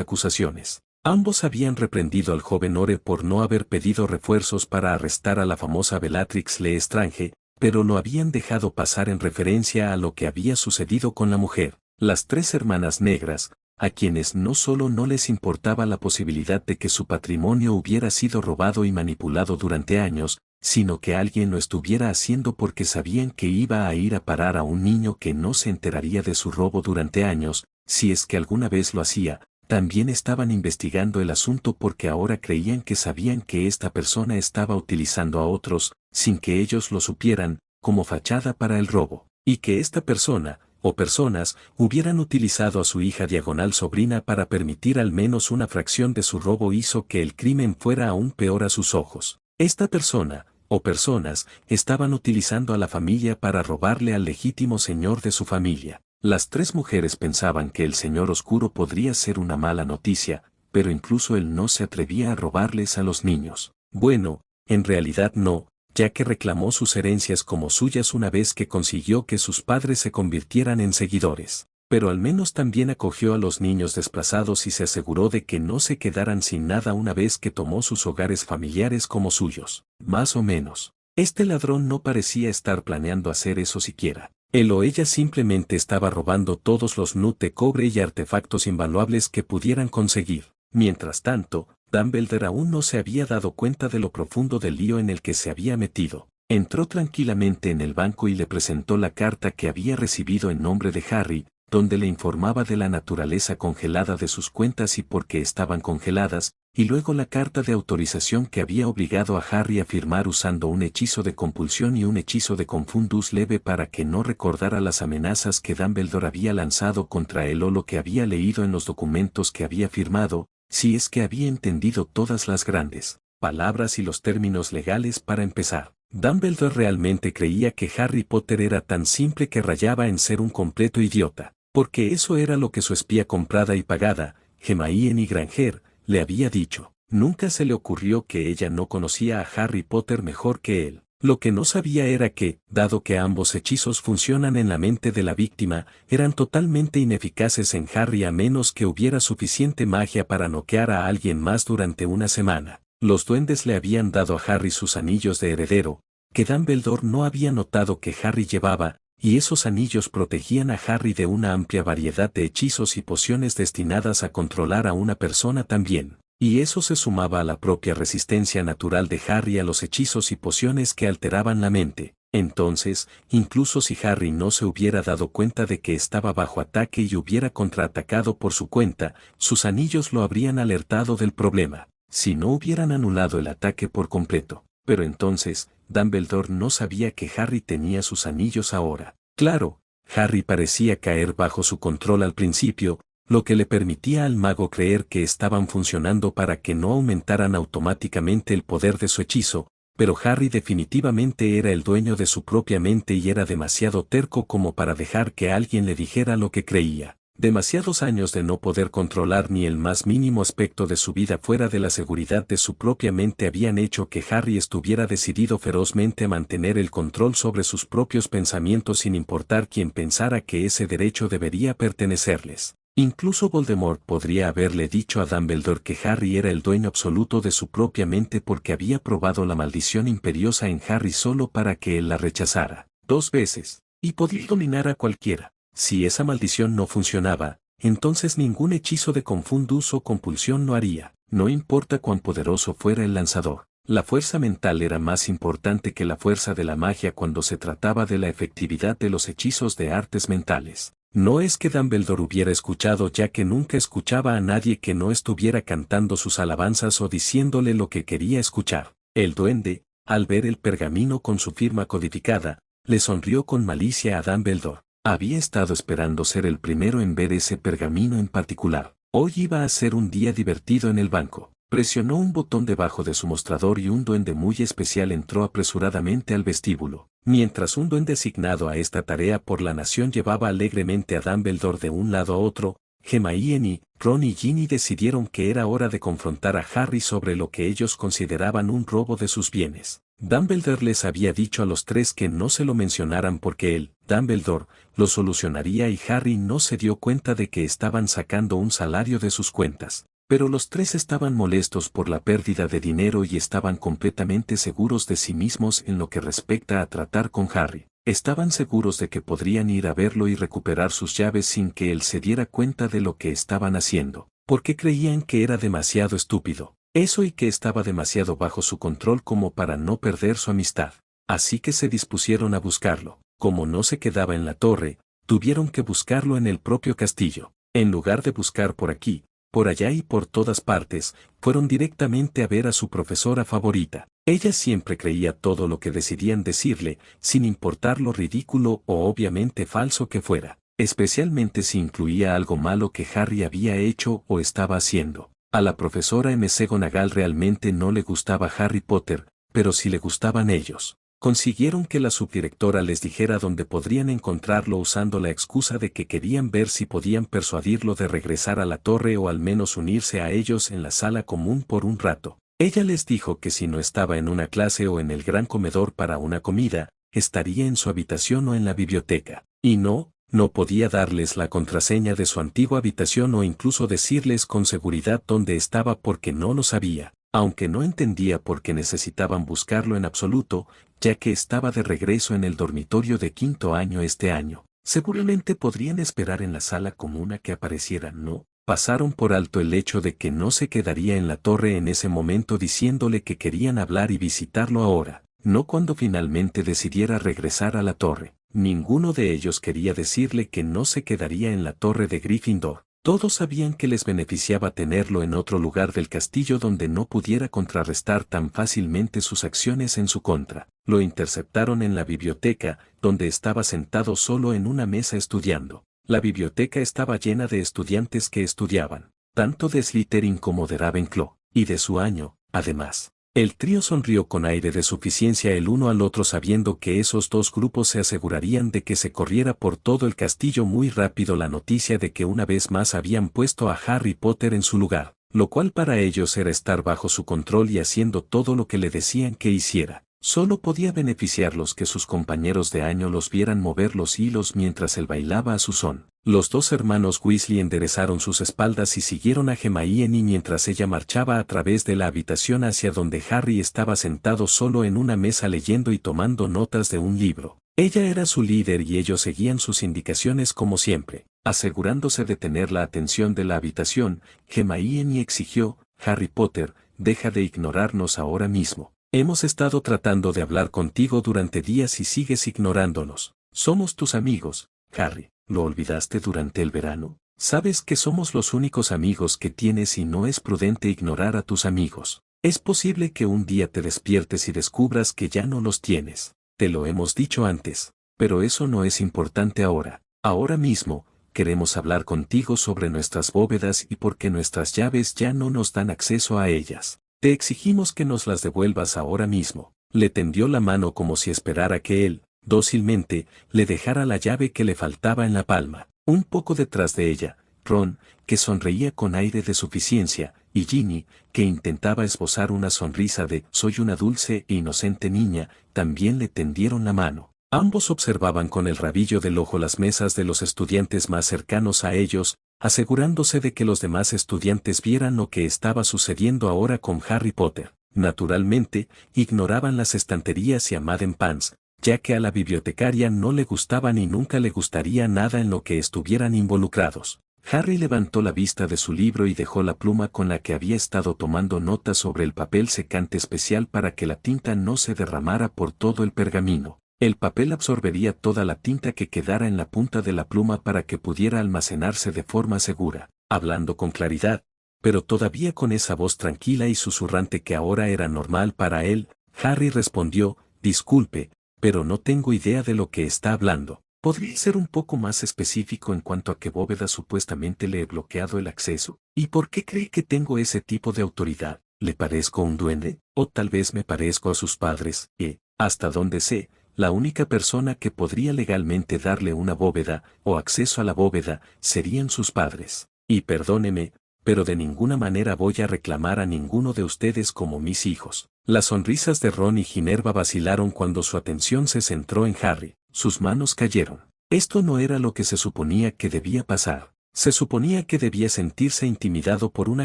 acusaciones. Ambos habían reprendido al joven Ore por no haber pedido refuerzos para arrestar a la famosa Bellatrix Lestrange, pero lo habían dejado pasar en referencia a lo que había sucedido con la mujer. Las tres hermanas negras, a quienes no solo no les importaba la posibilidad de que su patrimonio hubiera sido robado y manipulado durante años, sino que alguien lo estuviera haciendo porque sabían que iba a ir a parar a un niño que no se enteraría de su robo durante años, si es que alguna vez lo hacía, también estaban investigando el asunto porque ahora creían que sabían que esta persona estaba utilizando a otros, sin que ellos lo supieran, como fachada para el robo, y que esta persona, o personas, hubieran utilizado a su hija diagonal sobrina para permitir al menos una fracción de su robo hizo que el crimen fuera aún peor a sus ojos. Esta persona, o personas, estaban utilizando a la familia para robarle al legítimo señor de su familia. Las tres mujeres pensaban que el señor oscuro podría ser una mala noticia, pero incluso él no se atrevía a robarles a los niños. Bueno, en realidad no, ya que reclamó sus herencias como suyas una vez que consiguió que sus padres se convirtieran en seguidores. Pero al menos también acogió a los niños desplazados y se aseguró de que no se quedaran sin nada una vez que tomó sus hogares familiares como suyos. Más o menos. Este ladrón no parecía estar planeando hacer eso siquiera. Él o ella simplemente estaba robando todos los nut de cobre y artefactos invaluables que pudieran conseguir. Mientras tanto, Dumbledore aún no se había dado cuenta de lo profundo del lío en el que se había metido. Entró tranquilamente en el banco y le presentó la carta que había recibido en nombre de Harry, donde le informaba de la naturaleza congelada de sus cuentas y por qué estaban congeladas, y luego la carta de autorización que había obligado a Harry a firmar usando un hechizo de compulsión y un hechizo de confundus leve para que no recordara las amenazas que Dumbledore había lanzado contra él o lo que había leído en los documentos que había firmado, si es que había entendido todas las grandes palabras y los términos legales para empezar. Dumbledore realmente creía que Harry Potter era tan simple que rayaba en ser un completo idiota, porque eso era lo que su espía comprada y pagada, Hermione Granger, le había dicho. Nunca se le ocurrió que ella no conocía a Harry Potter mejor que él. Lo que no sabía era que, dado que ambos hechizos funcionan en la mente de la víctima, eran totalmente ineficaces en Harry a menos que hubiera suficiente magia para noquear a alguien más durante una semana. Los duendes le habían dado a Harry sus anillos de heredero, que Dumbledore no había notado que Harry llevaba, y esos anillos protegían a Harry de una amplia variedad de hechizos y pociones destinadas a controlar a una persona también. Y eso se sumaba a la propia resistencia natural de Harry a los hechizos y pociones que alteraban la mente. Entonces, incluso si Harry no se hubiera dado cuenta de que estaba bajo ataque y hubiera contraatacado por su cuenta, sus anillos lo habrían alertado del problema, si no hubieran anulado el ataque por completo. Pero entonces, Dumbledore no sabía que Harry tenía sus anillos ahora. Claro, Harry parecía caer bajo su control al principio, lo que le permitía al mago creer que estaban funcionando para que no aumentaran automáticamente el poder de su hechizo, pero Harry definitivamente era el dueño de su propia mente y era demasiado terco como para dejar que alguien le dijera lo que creía. Demasiados años de no poder controlar ni el más mínimo aspecto de su vida fuera de la seguridad de su propia mente habían hecho que Harry estuviera decidido ferozmente a mantener el control sobre sus propios pensamientos sin importar quién pensara que ese derecho debería pertenecerles. Incluso Voldemort podría haberle dicho a Dumbledore que Harry era el dueño absoluto de su propia mente porque había probado la maldición imperiosa en Harry solo para que él la rechazara 2 veces, y podía dominar a cualquiera. Si esa maldición no funcionaba, entonces ningún hechizo de confundus o compulsión lo haría, no importa cuán poderoso fuera el lanzador. La fuerza mental era más importante que la fuerza de la magia cuando se trataba de la efectividad de los hechizos de artes mentales. No es que Dumbledore hubiera escuchado ya que nunca escuchaba a nadie que no estuviera cantando sus alabanzas o diciéndole lo que quería escuchar. El duende, al ver el pergamino con su firma codificada, le sonrió con malicia a Dumbledore. Había estado esperando ser el primero en ver ese pergamino en particular. Hoy iba a ser un día divertido en el banco. Presionó un botón debajo de su mostrador y un duende muy especial entró apresuradamente al vestíbulo. Mientras un duende asignado a esta tarea por la nación llevaba alegremente a Dumbledore de un lado a otro, Hermione, Ron y Ginny decidieron que era hora de confrontar a Harry sobre lo que ellos consideraban un robo de sus bienes. Dumbledore les había dicho a los tres que no se lo mencionaran porque él, Dumbledore, lo solucionaría y Harry no se dio cuenta de que estaban sacando un salario de sus cuentas. Pero los tres estaban molestos por la pérdida de dinero y estaban completamente seguros de sí mismos en lo que respecta a tratar con Harry. Estaban seguros de que podrían ir a verlo y recuperar sus llaves sin que él se diera cuenta de lo que estaban haciendo, porque creían que era demasiado estúpido. Eso y que estaba demasiado bajo su control como para no perder su amistad. Así que se dispusieron a buscarlo. Como no se quedaba en la torre, tuvieron que buscarlo en el propio castillo. En lugar de buscar por aquí, por allá y por todas partes, fueron directamente a ver a su profesora favorita. Ella siempre creía todo lo que decidían decirle, sin importar lo ridículo o obviamente falso que fuera, especialmente si incluía algo malo que Harry había hecho o estaba haciendo. A la profesora McGonagall realmente no le gustaba Harry Potter, pero sí le gustaban ellos. Consiguieron que la subdirectora les dijera dónde podrían encontrarlo usando la excusa de que querían ver si podían persuadirlo de regresar a la torre o al menos unirse a ellos en la sala común por un rato. Ella les dijo que si no estaba en una clase o en el gran comedor para una comida, estaría en su habitación o en la biblioteca. Y no podía darles la contraseña de su antigua habitación o incluso decirles con seguridad dónde estaba porque no lo sabía. Aunque no entendía por qué necesitaban buscarlo en absoluto, ya que estaba de regreso en el dormitorio de quinto año este año. Seguramente podrían esperar en la sala común a que apareciera, ¿no? Pasaron por alto el hecho de que no se quedaría en la torre en ese momento diciéndole que querían hablar y visitarlo ahora, no cuando finalmente decidiera regresar a la torre. Ninguno de ellos quería decirle que no se quedaría en la torre de Gryffindor. Todos sabían que les beneficiaba tenerlo en otro lugar del castillo donde no pudiera contrarrestar tan fácilmente sus acciones en su contra. Lo interceptaron en la biblioteca, donde estaba sentado solo en una mesa estudiando. La biblioteca estaba llena de estudiantes que estudiaban, tanto de Slytherin como de Ravenclaw, y de su año, además. El trío sonrió con aire de suficiencia el uno al otro sabiendo que esos dos grupos se asegurarían de que se corriera por todo el castillo muy rápido la noticia de que una vez más habían puesto a Harry Potter en su lugar, lo cual para ellos era estar bajo su control y haciendo todo lo que le decían que hiciera. Solo podía beneficiarlos que sus compañeros de año los vieran mover los hilos mientras él bailaba a su son. Los dos hermanos Weasley enderezaron sus espaldas y siguieron a Hermione mientras ella marchaba a través de la habitación hacia donde Harry estaba sentado solo en una mesa leyendo y tomando notas de un libro. Ella era su líder y ellos seguían sus indicaciones como siempre. Asegurándose de tener la atención de la habitación, Hermione exigió, Harry Potter, deja de ignorarnos ahora mismo. Hemos estado tratando de hablar contigo durante días y sigues ignorándonos. Somos tus amigos, Harry. ¿Lo olvidaste durante el verano? Sabes que somos los únicos amigos que tienes y no es prudente ignorar a tus amigos. Es posible que un día te despiertes y descubras que ya no los tienes. Te lo hemos dicho antes, pero eso no es importante ahora. Ahora mismo, queremos hablar contigo sobre nuestras bóvedas y por qué nuestras llaves ya no nos dan acceso a ellas. Te exigimos que nos las devuelvas ahora mismo. Le tendió la mano como si esperara que él, dócilmente, le dejara la llave que le faltaba en la palma. Un poco detrás de ella, Ron, que sonreía con aire de suficiencia, y Ginny, que intentaba esbozar una sonrisa de «soy una dulce e inocente niña», también le tendieron la mano. Ambos observaban con el rabillo del ojo las mesas de los estudiantes más cercanos a ellos, asegurándose de que los demás estudiantes vieran lo que estaba sucediendo ahora con Harry Potter. Naturalmente, ignoraban las estanterías y a Madame Pans, ya que a la bibliotecaria no le gustaba ni nunca le gustaría nada en lo que estuvieran involucrados. Harry levantó la vista de su libro y dejó la pluma con la que había estado tomando notas sobre el papel secante especial para que la tinta no se derramara por todo el pergamino. El papel absorbería toda la tinta que quedara en la punta de la pluma para que pudiera almacenarse de forma segura. Hablando con claridad, pero todavía con esa voz tranquila y susurrante que ahora era normal para él, Harry respondió, disculpe, pero no tengo idea de lo que está hablando. ¿Podría ser un poco más específico en cuanto a qué bóveda supuestamente le he bloqueado el acceso? ¿Y por qué cree que tengo ese tipo de autoridad? ¿Le parezco un duende? ¿O tal vez me parezco a sus padres? Hasta donde sé, la única persona que podría legalmente darle una bóveda o acceso a la bóveda serían sus padres. Y perdóneme, pero de ninguna manera voy a reclamar a ninguno de ustedes como mis hijos. Las sonrisas de Ron y Ginevra vacilaron cuando su atención se centró en Harry. Sus manos cayeron. Esto no era lo que se suponía que debía pasar. Se suponía que debía sentirse intimidado por una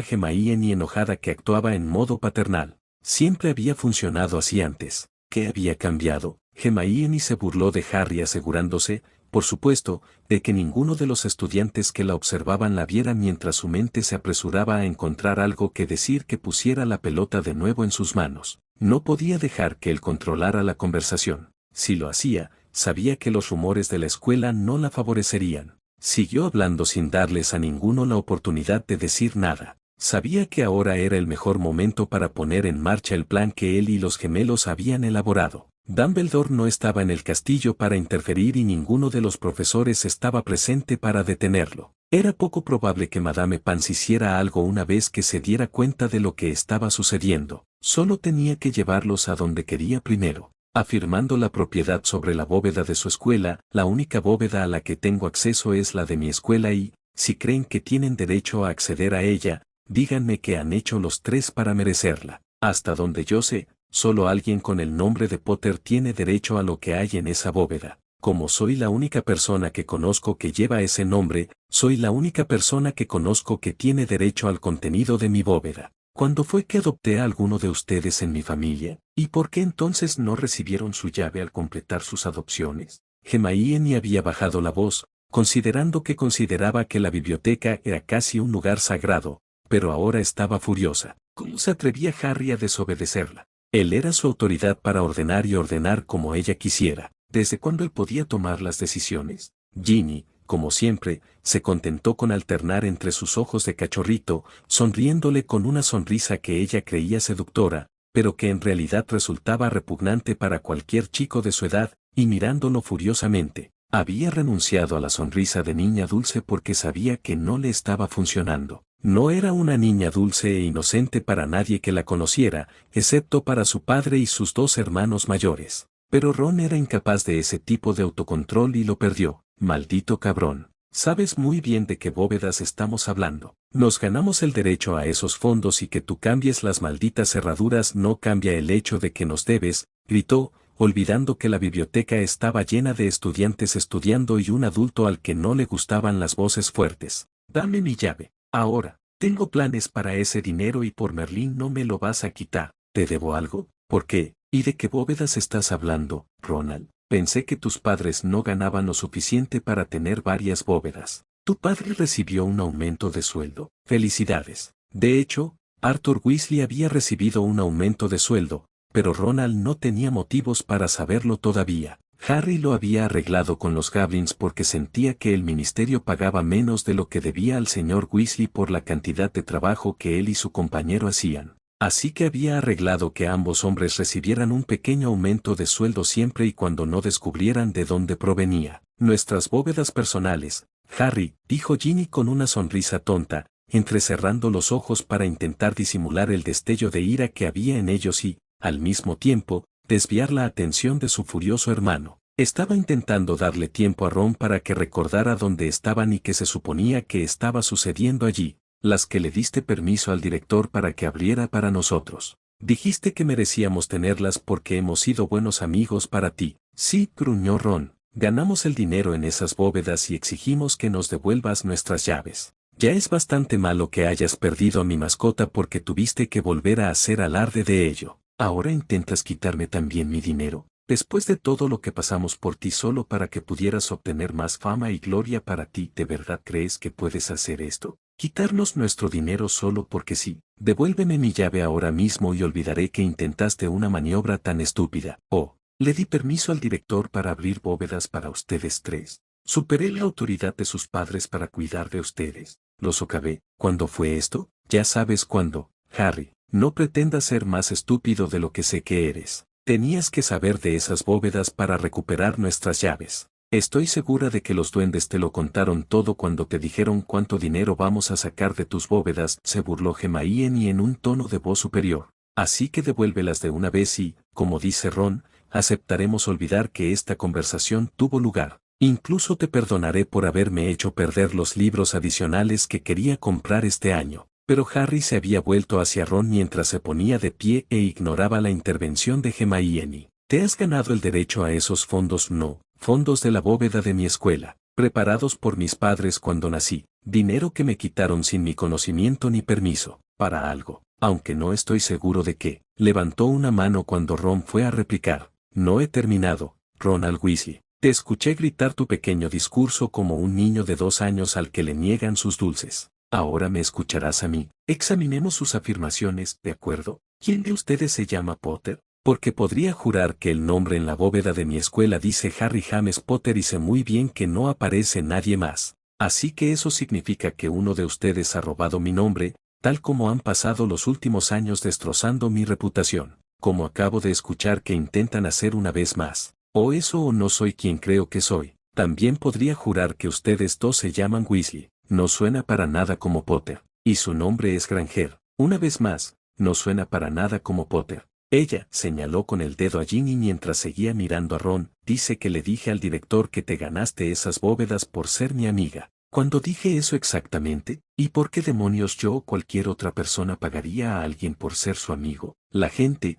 Hermione enojada que actuaba en modo paternal. Siempre había funcionado así antes. ¿Qué había cambiado? Hermione se burló de Harry asegurándose, por supuesto, de que ninguno de los estudiantes que la observaban la viera mientras su mente se apresuraba a encontrar algo que decir que pusiera la pelota de nuevo en sus manos. No podía dejar que él controlara la conversación. Si lo hacía, sabía que los rumores de la escuela no la favorecerían. Siguió hablando sin darles a ninguno la oportunidad de decir nada. Sabía que ahora era el mejor momento para poner en marcha el plan que él y los gemelos habían elaborado. Dumbledore no estaba en el castillo para interferir y ninguno de los profesores estaba presente para detenerlo. Era poco probable que Madame Pans hiciera algo una vez que se diera cuenta de lo que estaba sucediendo. Solo tenía que llevarlos a donde quería primero. Afirmando la propiedad sobre la bóveda de su escuela, la única bóveda a la que tengo acceso es la de mi escuela y, si creen que tienen derecho a acceder a ella, díganme qué han hecho los tres para merecerla. Hasta donde yo sé, solo alguien con el nombre de Potter tiene derecho a lo que hay en esa bóveda. Como soy la única persona que conozco que lleva ese nombre, soy la única persona que conozco que tiene derecho al contenido de mi bóveda. ¿Cuándo fue que adopté a alguno de ustedes en mi familia? ¿Y por qué entonces no recibieron su llave al completar sus adopciones? Hermione había bajado la voz, considerando que consideraba que la biblioteca era casi un lugar sagrado, pero ahora estaba furiosa. ¿Cómo se atrevía Harry a desobedecerla? Él era su autoridad para ordenar y ordenar como ella quisiera. ¿Desde cuándo él podía tomar las decisiones? Ginny, como siempre, se contentó con alternar entre sus ojos de cachorrito, sonriéndole con una sonrisa que ella creía seductora, pero que en realidad resultaba repugnante para cualquier chico de su edad, y mirándolo furiosamente. Había renunciado a la sonrisa de niña dulce porque sabía que no le estaba funcionando. No era una niña dulce e inocente para nadie que la conociera, excepto para su padre y sus dos hermanos mayores. Pero Ron era incapaz de ese tipo de autocontrol y lo perdió. Maldito cabrón. Sabes muy bien de qué bóvedas estamos hablando. Nos ganamos el derecho a esos fondos y que tú cambies las malditas cerraduras no cambia el hecho de que nos debes, gritó, olvidando que la biblioteca estaba llena de estudiantes estudiando y un adulto al que no le gustaban las voces fuertes. Dame mi llave. Ahora, tengo planes para ese dinero y por Merlín no me lo vas a quitar. ¿Te debo algo? ¿Por qué? ¿Y de qué bóvedas estás hablando, Ronald? Pensé que tus padres no ganaban lo suficiente para tener varias bóvedas. Tu padre recibió un aumento de sueldo. Felicidades. De hecho, Arthur Weasley había recibido un aumento de sueldo, pero Ronald no tenía motivos para saberlo todavía. Harry lo había arreglado con los Goblins porque sentía que el ministerio pagaba menos de lo que debía al señor Weasley por la cantidad de trabajo que él y su compañero hacían. Así que había arreglado que ambos hombres recibieran un pequeño aumento de sueldo siempre y cuando no descubrieran de dónde provenía. Nuestras bóvedas personales, Harry, dijo Ginny con una sonrisa tonta, entrecerrando los ojos para intentar disimular el destello de ira que había en ellos y, al mismo tiempo, desviar la atención de su furioso hermano. Estaba intentando darle tiempo a Ron para que recordara dónde estaban y qué se suponía que estaba sucediendo allí. Las que le diste permiso al director para que abriera para nosotros. Dijiste que merecíamos tenerlas porque hemos sido buenos amigos para ti. Sí, gruñó Ron. Ganamos el dinero en esas bóvedas y exigimos que nos devuelvas nuestras llaves. Ya es bastante malo que hayas perdido a mi mascota porque tuviste que volver a hacer alarde de ello. ¿Ahora intentas quitarme también mi dinero? Después de todo lo que pasamos por ti solo para que pudieras obtener más fama y gloria para ti, ¿de verdad crees que puedes hacer esto? ¿Quitarnos nuestro dinero solo porque sí? Devuélveme mi llave ahora mismo y olvidaré que intentaste una maniobra tan estúpida. Oh, le di permiso al director para abrir bóvedas para ustedes tres. Superé la autoridad de sus padres para cuidar de ustedes. Lo socavé. ¿Cuándo fue esto? Ya sabes cuándo, Harry. No pretendas ser más estúpido de lo que sé que eres. Tenías que saber de esas bóvedas para recuperar nuestras llaves. Estoy segura de que los duendes te lo contaron todo cuando te dijeron cuánto dinero vamos a sacar de tus bóvedas, se burló Hermione en un tono de voz superior. Así que devuélvelas de una vez y, como dice Ron, aceptaremos olvidar que esta conversación tuvo lugar. Incluso te perdonaré por haberme hecho perder los libros adicionales que quería comprar este año. Pero Harry se había vuelto hacia Ron mientras se ponía de pie e ignoraba la intervención de Hermione. Te has ganado el derecho a esos fondos, no, fondos de la bóveda de mi escuela, preparados por mis padres cuando nací, dinero que me quitaron sin mi conocimiento ni permiso, para algo, aunque no estoy seguro de qué. Levantó una mano cuando Ron fue a replicar. No he terminado, Ronald Weasley. Te escuché gritar tu pequeño discurso como un niño de 2 años al que le niegan sus dulces. Ahora me escucharás a mí. Examinemos sus afirmaciones, ¿de acuerdo? ¿Quién de ustedes se llama Potter? Porque podría jurar que el nombre en la bóveda de mi escuela dice Harry James Potter y sé muy bien que no aparece nadie más. Así que eso significa que uno de ustedes ha robado mi nombre, tal como han pasado los últimos años destrozando mi reputación, como acabo de escuchar que intentan hacer una vez más. O eso o no soy quien creo que soy. También podría jurar que ustedes dos se llaman Weasley. No suena para nada como Potter. Y su nombre es Granger. Una vez más, no suena para nada como Potter. Ella señaló con el dedo a Ginny mientras seguía mirando a Ron. Dice que le dije al director que te ganaste esas bóvedas por ser mi amiga. Cuando dije eso exactamente, ¿y por qué demonios yo o cualquier otra persona pagaría a alguien por ser su amigo? La gente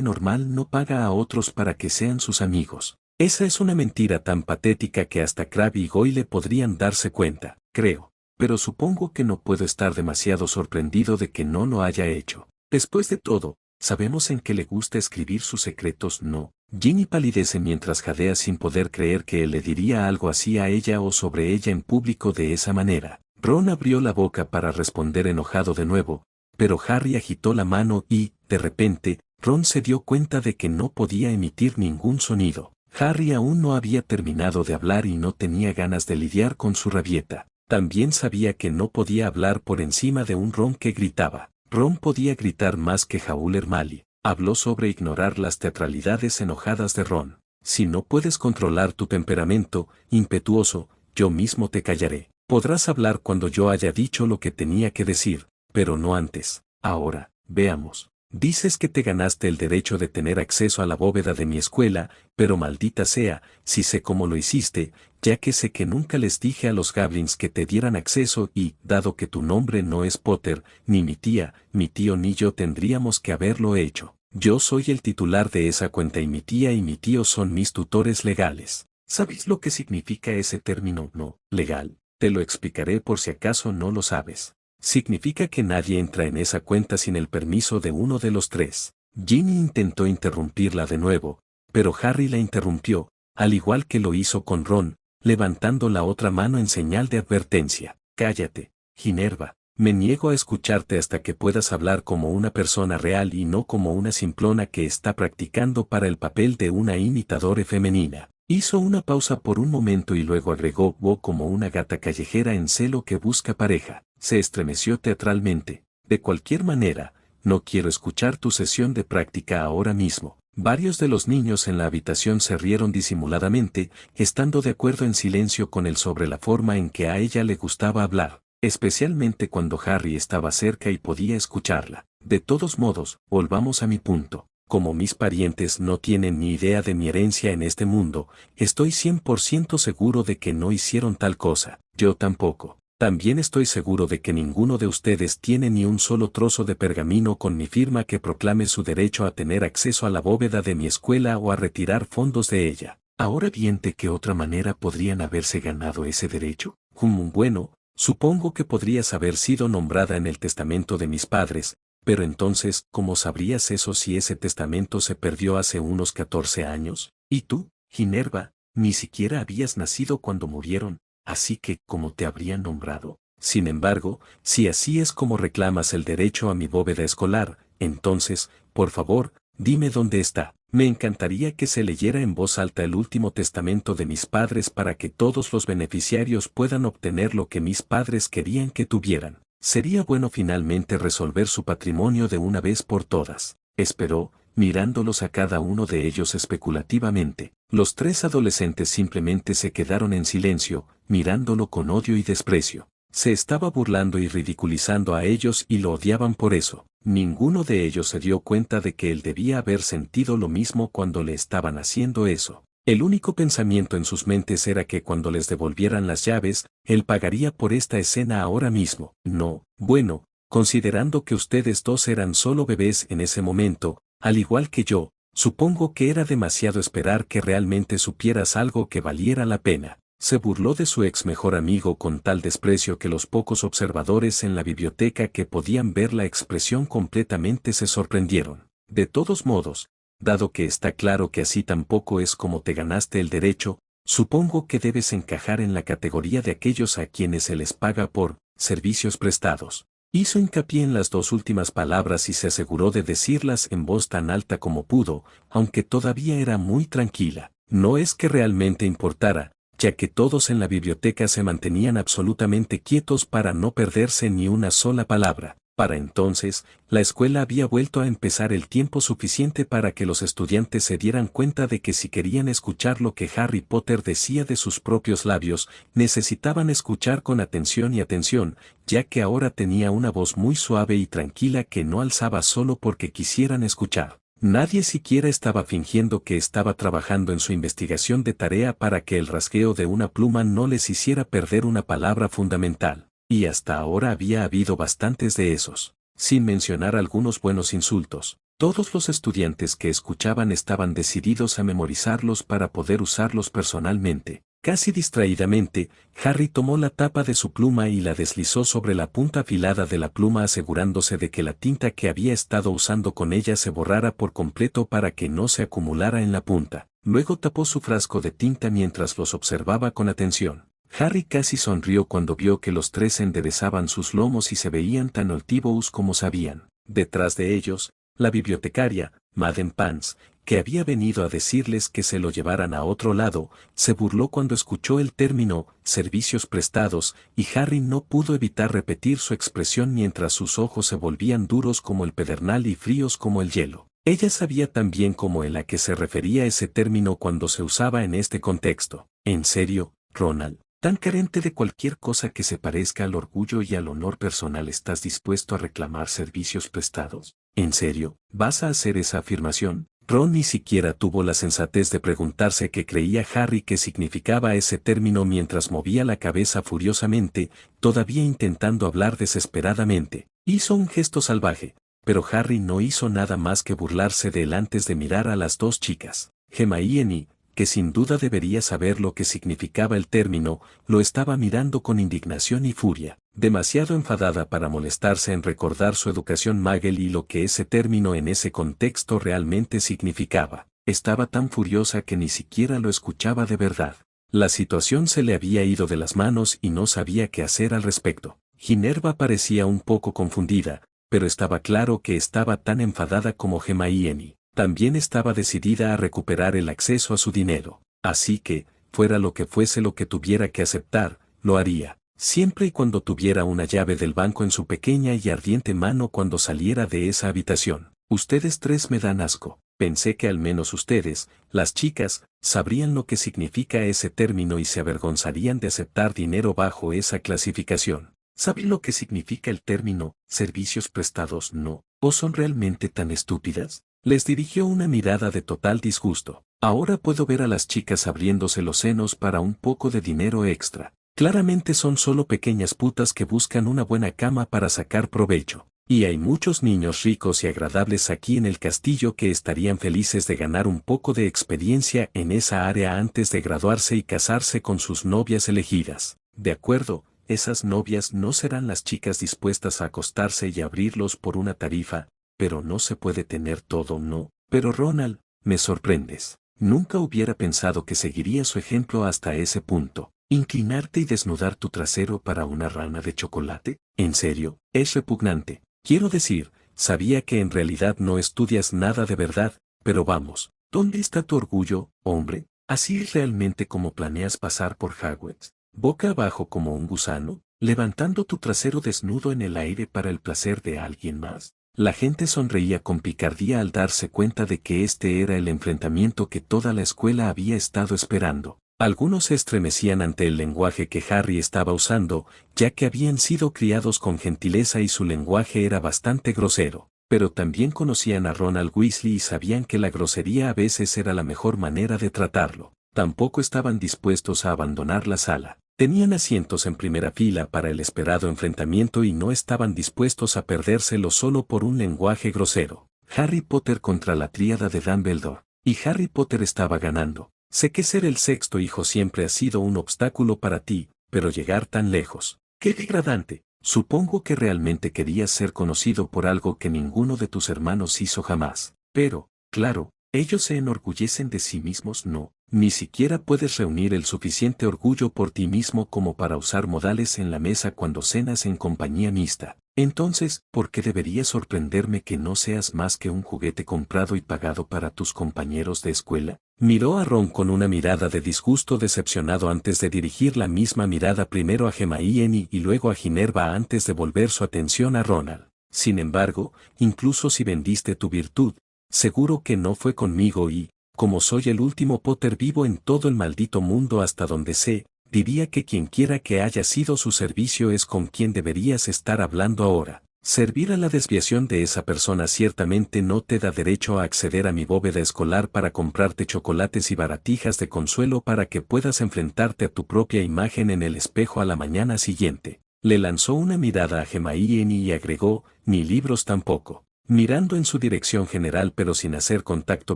normal no paga a otros para que sean sus amigos. Esa es una mentira tan patética que hasta Crabbe y Goyle podrían darse cuenta, creo. Pero supongo que no puedo estar demasiado sorprendido de que no lo haya hecho. Después de todo, sabemos en qué le gusta escribir sus secretos, ¿no? Ginny palidece mientras jadea sin poder creer que él le diría algo así a ella o sobre ella en público de esa manera. Ron abrió la boca para responder enojado de nuevo, pero Harry agitó la mano y, de repente, Ron se dio cuenta de que no podía emitir ningún sonido. Harry aún no había terminado de hablar y no tenía ganas de lidiar con su rabieta. También sabía que no podía hablar por encima de un Ron que gritaba. Ron podía gritar más que Howler Malley. Habló sobre ignorar las teatralidades enojadas de Ron. Si no puedes controlar tu temperamento impetuoso, yo mismo te callaré. Podrás hablar cuando yo haya dicho lo que tenía que decir, pero no antes. Ahora, veamos. Dices que te ganaste el derecho de tener acceso a la bóveda de mi escuela, pero maldita sea, si sé cómo lo hiciste, ya que sé que nunca les dije a los Goblins que te dieran acceso y, dado que tu nombre no es Potter, ni mi tía, mi tío ni yo tendríamos que haberlo hecho. Yo soy el titular de esa cuenta y mi tía y mi tío son mis tutores legales. ¿Sabes lo que significa ese término no legal? Te lo explicaré por si acaso no lo sabes. Significa que nadie entra en esa cuenta sin el permiso de uno de los tres. Ginny intentó interrumpirla de nuevo, pero Harry la interrumpió, al igual que lo hizo con Ron, levantando la otra mano en señal de advertencia. Cállate, Ginerva. Me niego a escucharte hasta que puedas hablar como una persona real y no como una simplona que está practicando para el papel de una imitadora femenina. Hizo una pausa por un momento y luego agregó como una gata callejera en celo que busca pareja. Se estremeció teatralmente. De cualquier manera, no quiero escuchar tu sesión de práctica ahora mismo. Varios de los niños en la habitación se rieron disimuladamente, estando de acuerdo en silencio con él sobre la forma en que a ella le gustaba hablar, especialmente cuando Harry estaba cerca y podía escucharla. De todos modos, volvamos a mi punto. Como mis parientes no tienen ni idea de mi herencia en este mundo, estoy 100% seguro de que no hicieron tal cosa. Yo tampoco. También estoy seguro de que ninguno de ustedes tiene ni un solo trozo de pergamino con mi firma que proclame su derecho a tener acceso a la bóveda de mi escuela o a retirar fondos de ella. Ahora bien, ¿de qué otra manera podrían haberse ganado ese derecho? Bueno, supongo que podrías haber sido nombrada en el testamento de mis padres. Pero entonces, ¿cómo sabrías eso si ese testamento se perdió hace unos 14 años? Y tú, Ginerva, ni siquiera habías nacido cuando murieron, así que, ¿cómo te habrían nombrado? Sin embargo, si así es como reclamas el derecho a mi bóveda escolar, entonces, por favor, dime dónde está. Me encantaría que se leyera en voz alta el último testamento de mis padres para que todos los beneficiarios puedan obtener lo que mis padres querían que tuvieran. Sería bueno finalmente resolver su patrimonio de una vez por todas. Esperó, mirándolos a cada uno de ellos especulativamente. Los tres adolescentes simplemente se quedaron en silencio, mirándolo con odio y desprecio. Se estaba burlando y ridiculizando a ellos y lo odiaban por eso. Ninguno de ellos se dio cuenta de que él debía haber sentido lo mismo cuando le estaban haciendo eso. El único pensamiento en sus mentes era que cuando les devolvieran las llaves, él pagaría por esta escena ahora mismo. No, bueno, considerando que ustedes dos eran solo bebés en ese momento, al igual que yo, supongo que era demasiado esperar que realmente supieras algo que valiera la pena. Se burló de su ex mejor amigo con tal desprecio que los pocos observadores en la biblioteca que podían ver la expresión completamente se sorprendieron. De todos modos, dado que está claro que así tampoco es como te ganaste el derecho, supongo que debes encajar en la categoría de aquellos a quienes se les paga por servicios prestados. Hizo hincapié en las dos últimas palabras y se aseguró de decirlas en voz tan alta como pudo, aunque todavía era muy tranquila. No es que realmente importara, ya que todos en la biblioteca se mantenían absolutamente quietos para no perderse ni una sola palabra. Para entonces, la escuela había vuelto a empezar el tiempo suficiente para que los estudiantes se dieran cuenta de que si querían escuchar lo que Harry Potter decía de sus propios labios, necesitaban escuchar con atención y atención, ya que ahora tenía una voz muy suave y tranquila que no alzaba solo porque quisieran escuchar. Nadie siquiera estaba fingiendo que estaba trabajando en su investigación de tarea para que el rasgueo de una pluma no les hiciera perder una palabra fundamental. Y hasta ahora había habido bastantes de esos, sin mencionar algunos buenos insultos. Todos los estudiantes que escuchaban estaban decididos a memorizarlos para poder usarlos personalmente. Casi distraídamente, Harry tomó la tapa de su pluma y la deslizó sobre la punta afilada de la pluma asegurándose de que la tinta que había estado usando con ella se borrara por completo para que no se acumulara en la punta. Luego tapó su frasco de tinta mientras los observaba con atención. Harry casi sonrió cuando vio que los tres enderezaban sus lomos y se veían tan altivos como sabían. Detrás de ellos, la bibliotecaria, Madame Pans, que había venido a decirles que se lo llevaran a otro lado, se burló cuando escuchó el término servicios prestados, y Harry no pudo evitar repetir su expresión mientras sus ojos se volvían duros como el pedernal y fríos como el hielo. Ella sabía tan bien como él a qué se refería ese término cuando se usaba en este contexto. ¿En serio, Ronald? Tan carente de cualquier cosa que se parezca al orgullo y al honor personal, ¿estás dispuesto a reclamar servicios prestados? ¿En serio, vas a hacer esa afirmación? Ron ni siquiera tuvo la sensatez de preguntarse qué creía Harry que significaba ese término mientras movía la cabeza furiosamente, todavía intentando hablar desesperadamente. Hizo un gesto salvaje, pero Harry no hizo nada más que burlarse de él antes de mirar a las dos chicas. Hermione, que sin duda debería saber lo que significaba el término, lo estaba mirando con indignación y furia, demasiado enfadada para molestarse en recordar su educación Muggle y lo que ese término en ese contexto realmente significaba. Estaba tan furiosa que ni siquiera lo escuchaba de verdad. La situación se le había ido de las manos y no sabía qué hacer al respecto. Ginevra parecía un poco confundida, pero estaba claro que estaba tan enfadada como Hermione. También estaba decidida a recuperar el acceso a su dinero, así que, fuera lo que fuese lo que tuviera que aceptar, lo haría, siempre y cuando tuviera una llave del banco en su pequeña y ardiente mano cuando saliera de esa habitación. Ustedes tres me dan asco. Pensé que al menos ustedes, las chicas, sabrían lo que significa ese término y se avergonzarían de aceptar dinero bajo esa clasificación. ¿Saben lo que significa el término servicios prestados? ¿No? ¿O son realmente tan estúpidas? Les dirigió una mirada de total disgusto. Ahora puedo ver a las chicas abriéndose los senos para un poco de dinero extra. Claramente son solo pequeñas putas que buscan una buena cama para sacar provecho. Y hay muchos niños ricos y agradables aquí en el castillo que estarían felices de ganar un poco de experiencia en esa área antes de graduarse y casarse con sus novias elegidas. De acuerdo, esas novias no serán las chicas dispuestas a acostarse y abrirlos por una tarifa, pero no se puede tener todo, ¿no? Pero Ronald, me sorprendes. Nunca hubiera pensado que seguiría su ejemplo hasta ese punto. ¿Inclinarte y desnudar tu trasero para una rana de chocolate? ¿En serio? Es repugnante. Quiero decir, sabía que en realidad no estudias nada de verdad, pero vamos, ¿dónde está tu orgullo, hombre? ¿Así es realmente como planeas pasar por Hogwarts? ¿Boca abajo como un gusano, levantando tu trasero desnudo en el aire para el placer de alguien más? La gente sonreía con picardía al darse cuenta de que este era el enfrentamiento que toda la escuela había estado esperando. Algunos se estremecían ante el lenguaje que Harry estaba usando, ya que habían sido criados con gentileza y su lenguaje era bastante grosero, pero también conocían a Ronald Weasley y sabían que la grosería a veces era la mejor manera de tratarlo. tampoco estaban dispuestos a abandonar la sala. Tenían asientos en primera fila para el esperado enfrentamiento y no estaban dispuestos a perdérselo solo por un lenguaje grosero. Harry Potter contra la tríada de Dumbledore. Y Harry Potter estaba ganando. Sé que ser el sexto hijo siempre ha sido un obstáculo para ti, pero llegar tan lejos. ¡Qué degradante! Supongo que realmente querías ser conocido por algo que ninguno de tus hermanos hizo jamás. Pero, claro, ellos se enorgullecen de sí mismos, no. Ni siquiera puedes reunir el suficiente orgullo por ti mismo como para usar modales en la mesa cuando cenas en compañía mixta. Entonces, ¿por qué debería sorprenderme que no seas más que un juguete comprado y pagado para tus compañeros de escuela? Miró a Ron con una mirada de disgusto decepcionado antes de dirigir la misma mirada primero a Hermione y luego a Ginevra antes de volver su atención a Ronald. Sin embargo, incluso si vendiste tu virtud, seguro que no fue conmigo y, como soy el último Potter vivo en todo el maldito mundo hasta donde sé, diría que quienquiera que haya sido su servicio es con quien deberías estar hablando ahora. Servir a la desviación de esa persona ciertamente no te da derecho a acceder a mi bóveda escolar para comprarte chocolates y baratijas de consuelo para que puedas enfrentarte a tu propia imagen en el espejo a la mañana siguiente. Le lanzó una mirada a Hermione y agregó, ni libros tampoco. Mirando en su dirección general pero sin hacer contacto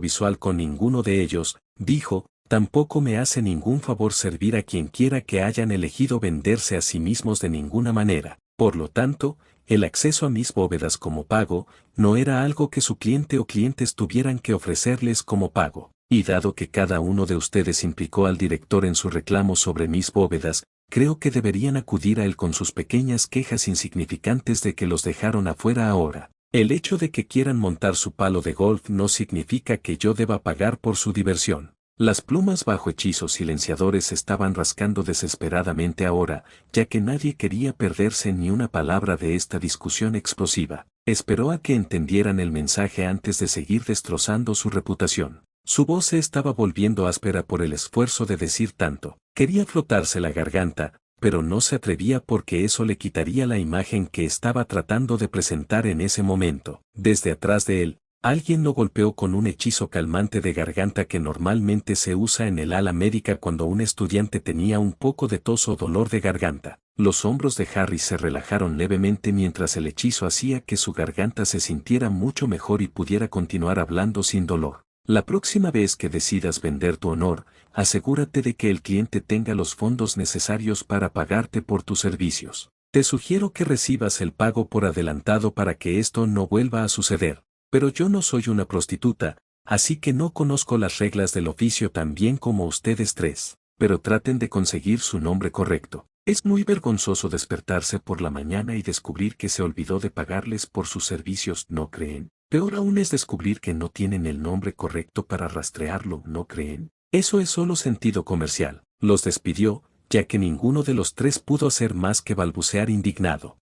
visual con ninguno de ellos, dijo, tampoco me hace ningún favor servir a quien quiera que hayan elegido venderse a sí mismos de ninguna manera. Por lo tanto, el acceso a mis bóvedas como pago, no era algo que su cliente o clientes tuvieran que ofrecerles como pago. Y dado que cada uno de ustedes implicó al director en su reclamo sobre mis bóvedas, creo que deberían acudir a él con sus pequeñas quejas insignificantes de que los dejaron afuera ahora. El hecho de que quieran montar su palo de golf no significa que yo deba pagar por su diversión. Las plumas bajo hechizos silenciadores estaban rascando desesperadamente ahora, ya que nadie quería perderse ni una palabra de esta discusión explosiva. Esperó a que entendieran el mensaje antes de seguir destrozando su reputación. Su voz se estaba volviendo áspera por el esfuerzo de decir tanto. Quería frotarse la garganta, pero no se atrevía porque eso le quitaría la imagen que estaba tratando de presentar en ese momento. Desde atrás de él, alguien lo golpeó con un hechizo calmante de garganta que normalmente se usa en el ala médica cuando un estudiante tenía un poco de tos o dolor de garganta. Los hombros de Harry se relajaron levemente mientras el hechizo hacía que su garganta se sintiera mucho mejor y pudiera continuar hablando sin dolor. La próxima vez que decidas vender tu honor, asegúrate de que el cliente tenga los fondos necesarios para pagarte por tus servicios. Te sugiero que recibas el pago por adelantado para que esto no vuelva a suceder. Pero yo no soy una prostituta, así que no conozco las reglas del oficio tan bien como ustedes tres. Pero traten de conseguir su nombre correcto. Es muy vergonzoso despertarse por la mañana y descubrir que se olvidó de pagarles por sus servicios, ¿no creen? Peor aún es descubrir que no tienen el nombre correcto para rastrearlo, ¿no creen? Eso es solo sentido comercial. Los despidió, ya que ninguno de los tres pudo hacer más que balbucear indignado.